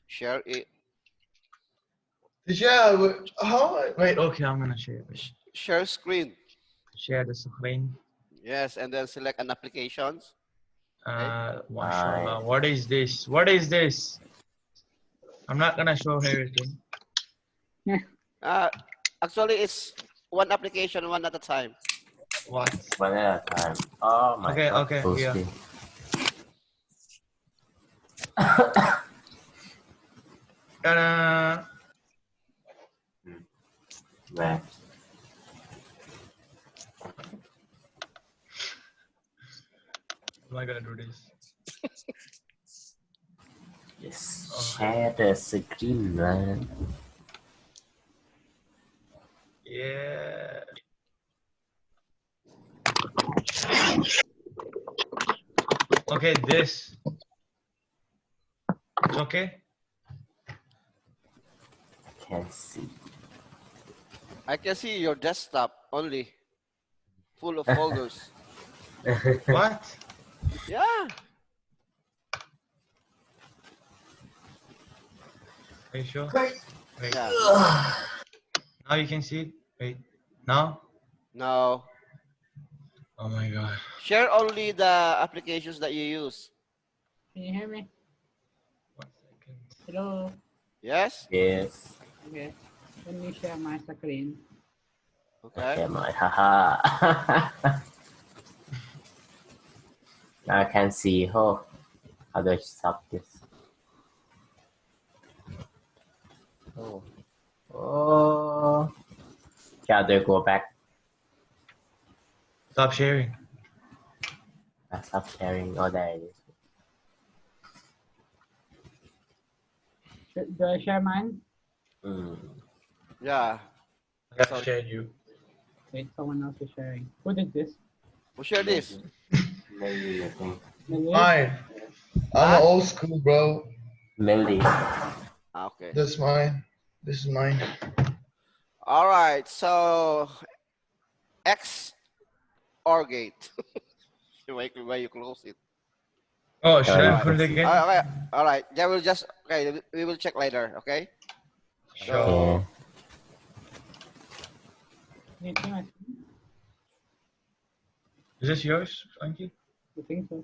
Share it. Yeah, how? Wait, okay, I'm gonna share it. Share screen. Share the screen. Yes, and then select an applications. Mashallah. What is this? What is this? I'm not gonna show everything. Actually, it's one application, one at a time. What? One at a time. Oh my Okay, god. okay, Full yeah. screen. Ta-da! Where? Am I gonna do this? Yes. Oh. Share the screen, man. Yeah. Okay, this. It's okay? Can't see. I can see your desktop only, full of folders. What? Yeah. Are you sure? Wait. Wait. Yeah. Now you can see it. Wait. Now? No. Oh my god. Share only the applications that you use. Can you hear me? 1 second. Hello. Yes? Yes. Okay. Let me share my screen. Okay. Okay, my haha. Now I can see. Oh, how do I stop this? Oh. Oh. How do I go back? Stop sharing. I stop sharing. Oh, there it is. Do I share mine? Mm. Yeah. I have Sorry. shared you. Wait, someone else is sharing. Who did this? Who share this? Melly, I think. Millie? Mine. I'm Huh? old school, bro. Melly. Okay. That's mine. This is mine. All right. So X or gate. Why you close it? Oh, should Sorry, I All right. put it just- again? All right. All right. That will just okay. We will check later. Okay. Sure. Okay. So Can you see my screen? Is this yours, Frankie? I think so.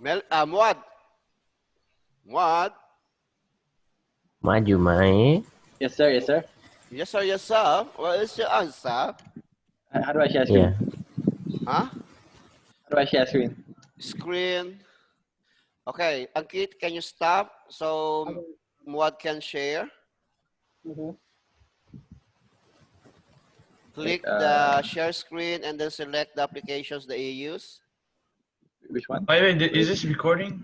Muad. Muad. Mind you, my. Yes, sir. Yes, sir. Yes sir. Yes sir. What is your answer? How do I share screen? Yeah. Huh? How do I share screen? Screen. Okay. Ankit, can you stop so Okay. Muad can share? Okay. Click Uh, the share screen and then select the applications that you use. Which one? Wait, is this recording?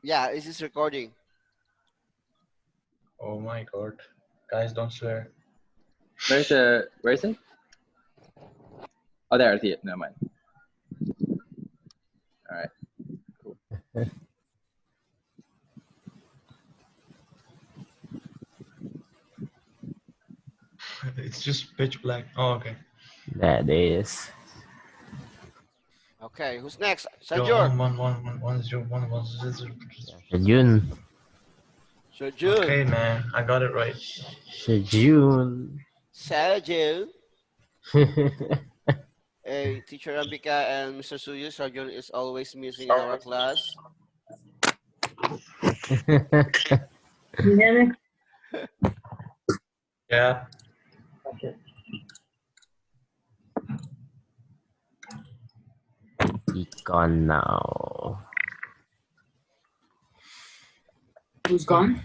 Yeah, this is recording. Oh my god. Guys, don't swear. Where is it? Oh, there. I see it. Never mind. All right. Cool. It's just pitch black. Oh, okay. That is. Okay, who's next? Yo, Sajur. 1 1 1 1 1 0 1 Sejun. Sajur. Okay, man, I got it right. Sejun. Sajur. Hey, Teacher Ambika and Mr. Suyu, Sajur is always missing in our class. Can you hear me? Yeah. Okay. He gone now. Who's gone?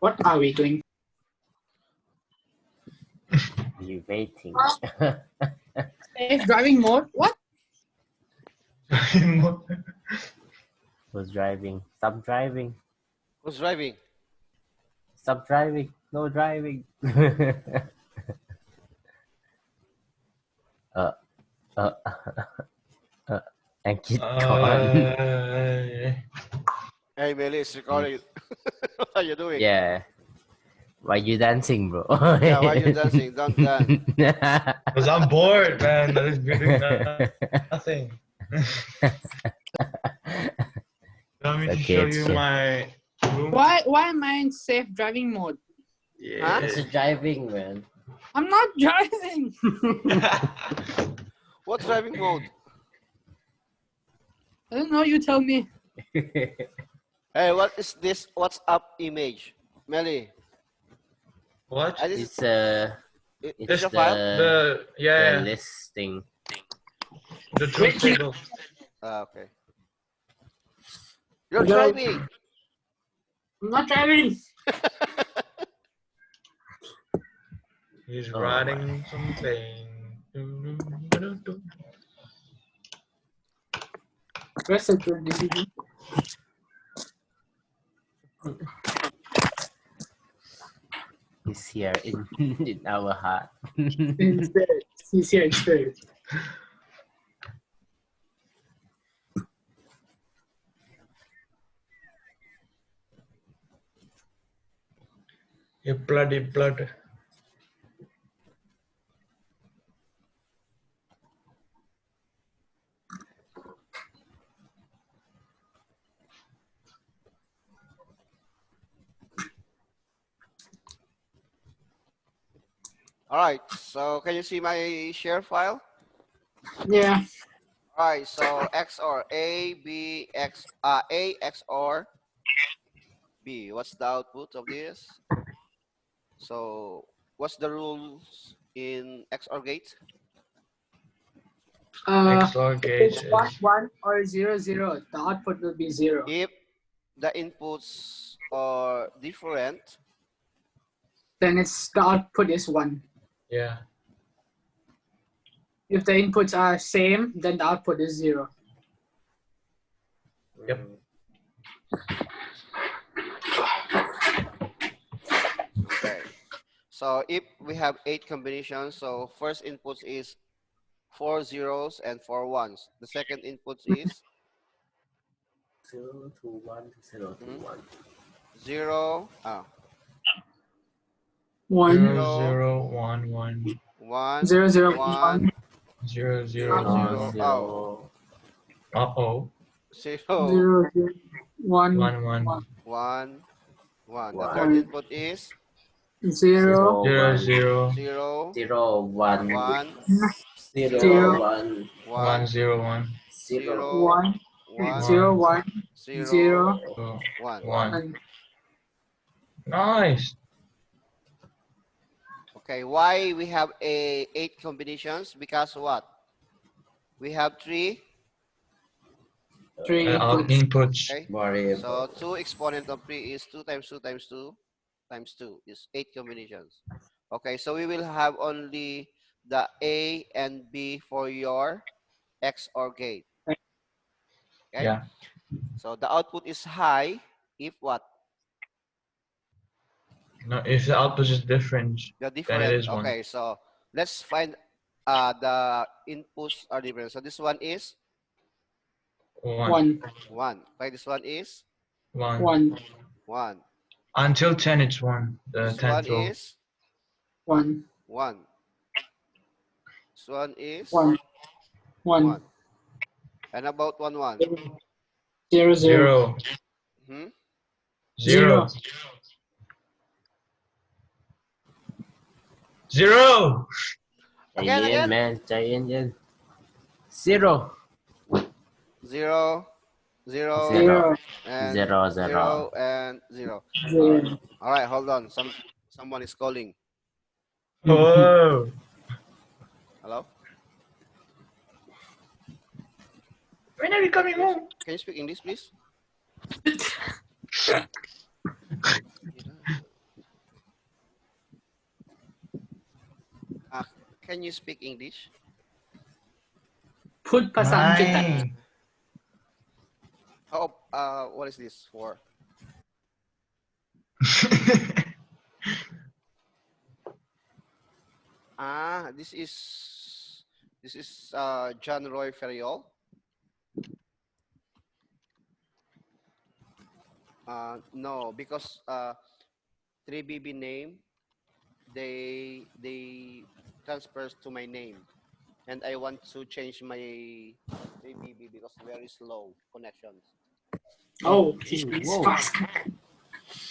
What are we doing? You waiting. Safe driving mode? What? Who's driving? Stop driving. Who's driving? Stop driving. No driving. uh, uh, and keep gone. Hey, Meli, it's recording. What are you doing? Yeah. Why you dancing, bro? Yeah, why are you dancing? Don't dance. Because I'm bored, man. That is doing nothing. Want me to Okay, show it's you chill. my room? Why am I in safe driving mode? Yeah. It's driving, man. I'm not driving. What driving mode? I don't know. You tell me. Hey, what is this WhatsApp image? Meli, What? is It's this it's a file? The the listing. the truth table. Okay. You're No. driving. I'm not driving. He's Oh writing something. Where's the DVD? He's here in in our heart. In spirit. He's here in spirit. bloody blood. All right. So can you see my share file? Yeah. All right. So XOR A B X A XOR B. What's the output of this? So what's the rules in XOR gate? XOR gate It's 1, is 1 or 0, 0. The output will be 0. If the inputs are different, Then the output is 1. yeah. If the inputs are same, then the output is 0. Yep. okay. So if we have 8 combinations, so first inputs is 4 zeros and 4 ones. The second input is 0 to 1 to 0 to 1. 0, 1, 0 0 1 1 1, 0, 0, 1, 1, 0 0 0, 0 0, 1. oh, 0 Uh-oh. 0, 0, 0, 1, 1 1 1, 1. The third 1 input is 0, 0 1 0 0, 0 1 1, 0 0, 1 1 1, 0 1 0 0, 1, 1, 0, 1 1, 0, 0, 0 1. 1. 1. Nice. Okay, why we have 8 combinations? Because what? We have 3. 3 Out inputs. inputs. Okay, variable. so 2 exponent of 3 is 2 times 2 times 2 times 2 is 8 combinations. Okay, so we will have only the A and B for your XOR gate. Okay, Yeah. so the output is high if what? No, if the output is different, The then it different. is 1. Okay, so let's find the inputs are different. So this one is 1 1, 1. Okay, this one is 1. 1, 1. Until 10 it's 1. The This one 10th row. is 1, 1. This one is 1, 1, 1. And about 1, 1. 0, 0, 0 Hmm? 0 0. 0. Again,ใจเย็น again. man ใจเย็น 0 0, 0, 0 and 0 0 0 and 0. 0. All right, hold on. Someone is calling. Oh. Hello? When are you coming home? Can you speak English, please? Uh, can you speak English? พูดภาษาอังกฤษ Hi. Oh, what is this for? This is John Roy Ferriol. No, because 3BB name they transfers to my name, and I want to change my 3BB because very slow connections. Oh, Whoa. it's fast.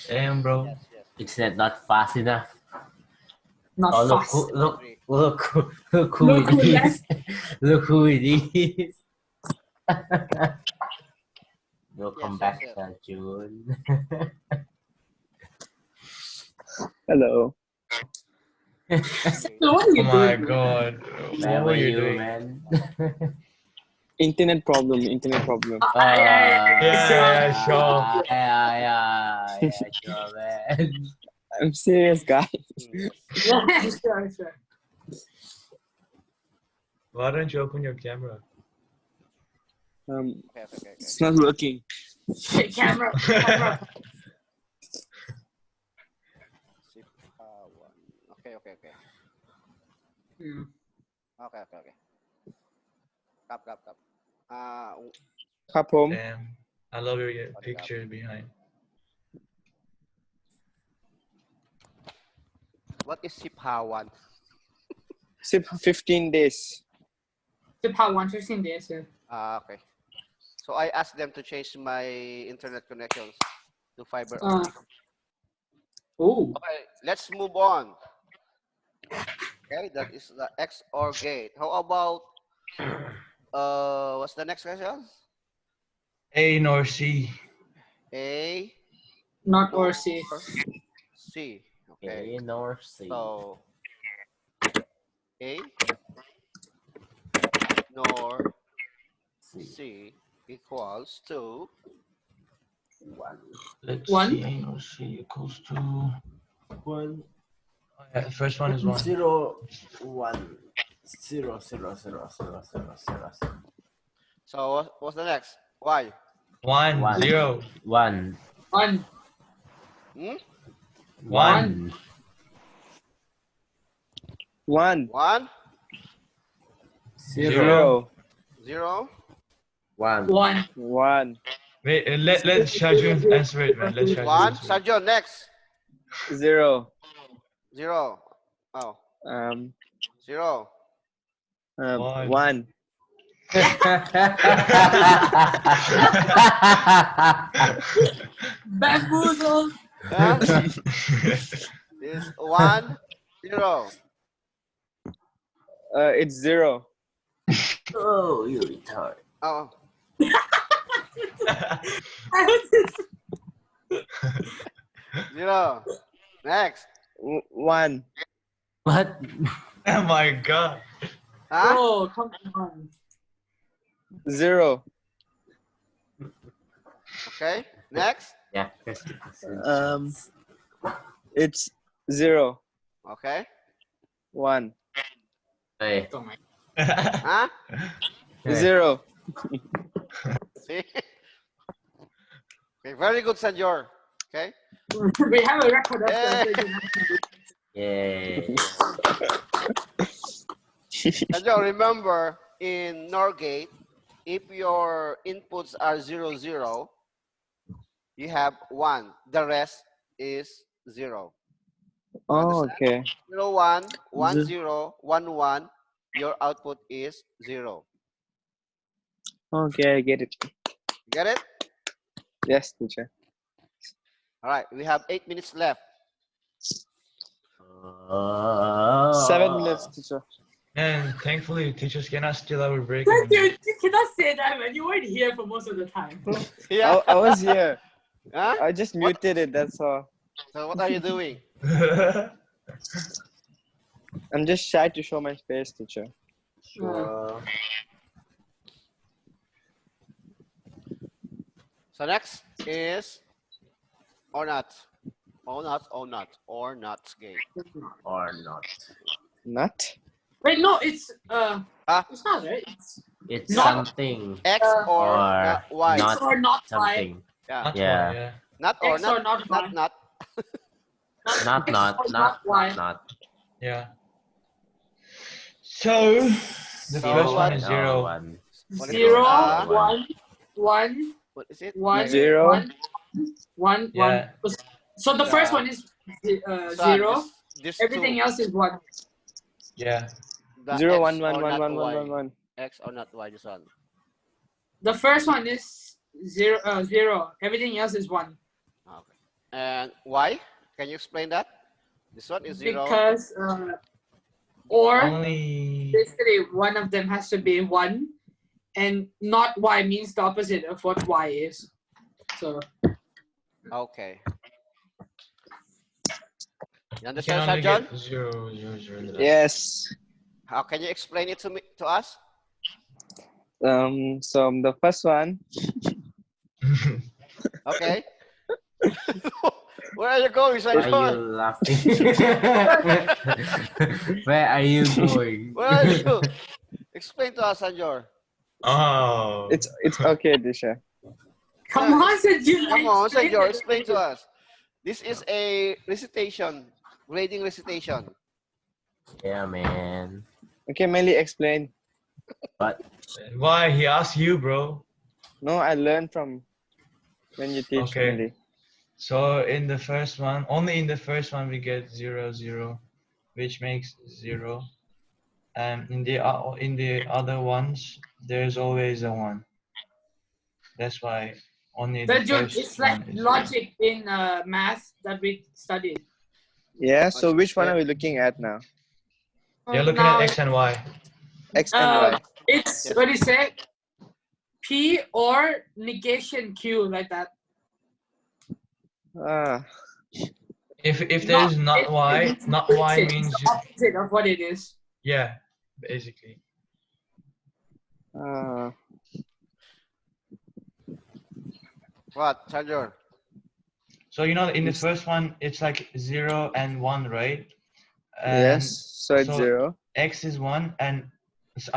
Damn, bro. Yes, yes. Internet not fast enough. Not Oh, look fast. who, look, Agree. look, look who Look it who is. Look who it is. Welcome Yes, back, yes, yes. June. Hello. So what are you Oh my doing? god. Where What were were you you, doing? man? Internet problem. Internet problem. Yeah, sure. Yeah, sure, man. I'm serious, guys. Yes. Yeah, sure, sure. Why don't you open your camera? Okay. It's not working. Hey, camera. Okay. Hmm. Okay. Cup. Uh, Cup home. Damn. I love your What is picture behind. what is Sipawan? Sip 15 days. So part 115 days. Okay. So I asked them to change my internet connections to fiber Uh, optic. oh. Okay, let's move on. Okay, that is the XOR gate. How about what's the next question? A nor C. A Not nor or C. C. Okay. A nor C. So A nor C. C equals to 1. Let's One. see. A nor C equals to. 1. Oh, yeah, the first one is 1. 0 1 0 0 0 0 0 0. so what's the next? Y. 1 1. 0 1 One. Hmm? 1 1 1 0. 0 1 One. 1 Wait, let Shajun answer it, man. Let Shajun 1. answer it. Sergio, next. 0 0. Oh, um 0. 1. 1 Bamboozle. Huh? This 1 0. it's 0 Oh, you retard. Oh, 0. Next. 1 What? Oh my god. Huh? Oh, come on. 0 Okay. Next. Yeah, 50%. um it's 0 Okay. 1 Hey. Oh my. Huh? Hey. 0 See? Okay, very good, Senor. Okay. We have a record of Yay. Yay. Senor, remember in NOR gate, if your inputs are 0 0, you have 1. The rest is 0. Oh, Understand? okay 0 1 1 Z- 0 1 1. Your output is 0. okay, I get it. You get it? Yes, teacher. All right. We have 8 minutes left. 7 minutes, teacher. And thankfully, teachers cannot steal our break You anymore. cannot say that, man. You weren't here for most of the time. Yeah. I was here. Huh? I just muted it, that's all. So what are you doing? I'm just shy to show my face, teacher. Sure. So next is or not. Or not gate. Or not. Not? Wait, no, it's Huh? it's not right. It's Not- something X or or Y. not X or not Y. something. Yeah. Not Yeah. one, yeah. Not or X or not Y. not. Not X or Y. not. Yeah. So, the So first one what? is No 0. one. What is it? Zero, Uh, one, one, What is it? one, Zero. one, one, Yeah. one. So the first Yeah. one is This one, zero. this Everything two. else is one. Yeah. The 0 X 1 1 or 1 not 1 1 Y. 1 1. X or not Y. This one. The first one is zero, zero. Everything else is one. Okay. And why? Can you explain that? This one is 0. Because or Only. basically one of them has to be one, and not Y means the opposite of what Y is. So Okay. You You can understand, only John? get 0, 0, 0. Yes. How can you explain it to us? So the first one, Okay. Where are you going, Why are John? you laughing? Where are you going? Where are you? Explain to us, Sanjor. Oh. it's okay, Disha. come on, said you. Come on, Sanjor, explain to us. This is a recitation grading recitation. Yeah, man. Okay, Melly, explain. But Why? He asked you, bro. No, I learned from when you teach Okay. Melly. So in the first one, only in the first one we get 0, 0, which makes 0. And in the other ones, there's always a 1. That's why only the But dude, first it's like one is logic in math that we studied. Yeah, so which one Yeah. are we looking at now? You're looking Now, at X and Y. X and Y. it's Yes. what do you say? P or negation Q, like that. Ah, If there is not Y, it's not Y negation. means It's the opposite of what it is. yeah, basically. ah. What, Charger? So you know in the first one it's like 0 and 1, right? Yes, And so it's 0. X is 1 and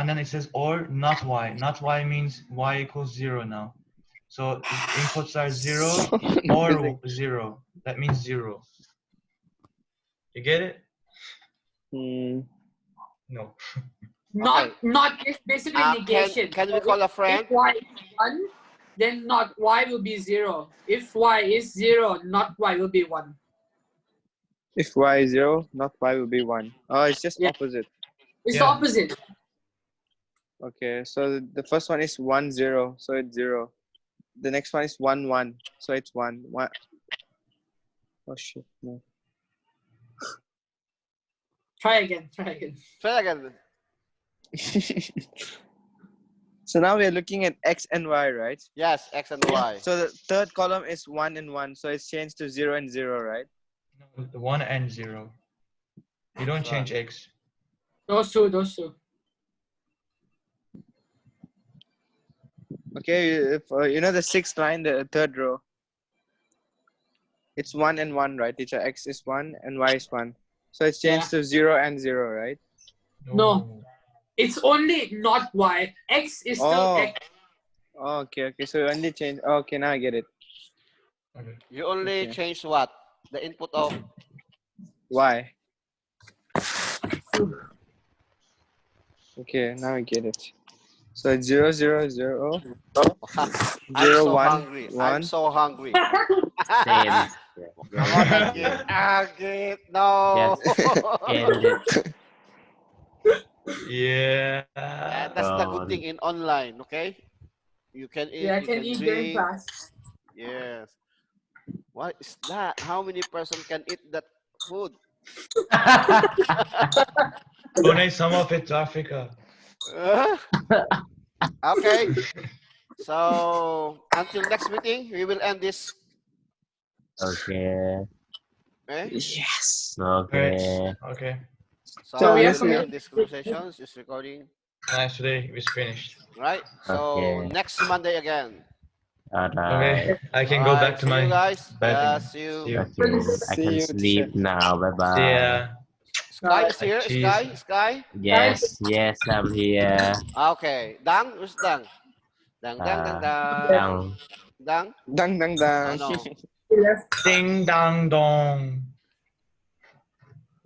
then it says or not Y. Not Y means Y equals 0 now. So inputs are 0 or Confusing. 0. That means 0. You get it? Hmm. No. Not is basically negation. Can we So call a friend? if Y is 1, then not Y will be 0. If Y is 0, not Y will be 1. If Y is 0, not Y will be 1. Oh, it's just Yeah. opposite. It's Yeah. opposite. Okay, so the first one is 1, 0, so it's 0. The next one is 1, 1, so it's 1. 1. Oh shit, no. Try again. Try again. Try again. So now we are looking at X and Y, right? Yes, X and Y. So the third column is 1 and 1, so it's changed to 0 and 0, right? No, 1 and 0. You don't change X. Those two. Those two. Okay, if you know the sixth line, the third row, it's 1 and 1, right? Teacher, X is 1 and Y is 1. So it's changed to 0 and 0, right? No. It's only not Y. X is still Oh. X. Oh, okay. So only change. Oh, okay, now I get it. Okay. You only Okay. change what? The input of Y. Okay, now I get it. So it's 0, 0, 0, I'm 0, so 1, hungry. 1. I'm so hungry. same. Come on, Agit. Agit, no. End it. Yeah. That's the good thing in online, okay? You can eat, Yeah, I you can can eat during drink. class. Yes. What is that? How many person can eat that food? Donate some of it to Africa. Okay. So until next meeting, we will end this. Okay. Okay. Yes. Okay. Okay. So So we I have will to end this conversation, this recording. Nice, today it's finished. Right. So Okay. next Monday again. Alright. Okay, I can go back to See my you guys. bed Yeah. again. See you. See you. Okay. I See can you, sleep teacher. now. Bye See bye. ya. Sky is here. Cheese. Sky. Sky. Yes, yes, I'm here. Okay. Dang. Who's Dang? Dang. Dang. Dang. Dang. Dang. Dang. Dang, dang, Oh dang. no. Ding dong dong.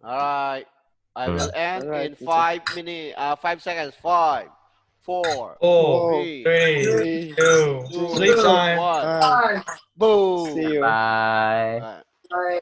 All right. I will end Alright, in teacher. 5 minutes. 5 seconds. 5, 4, 4, 3, 3, 3, 2, 2, sleep time. 1. Bye. Boom. See you. Bye. Right. Bye.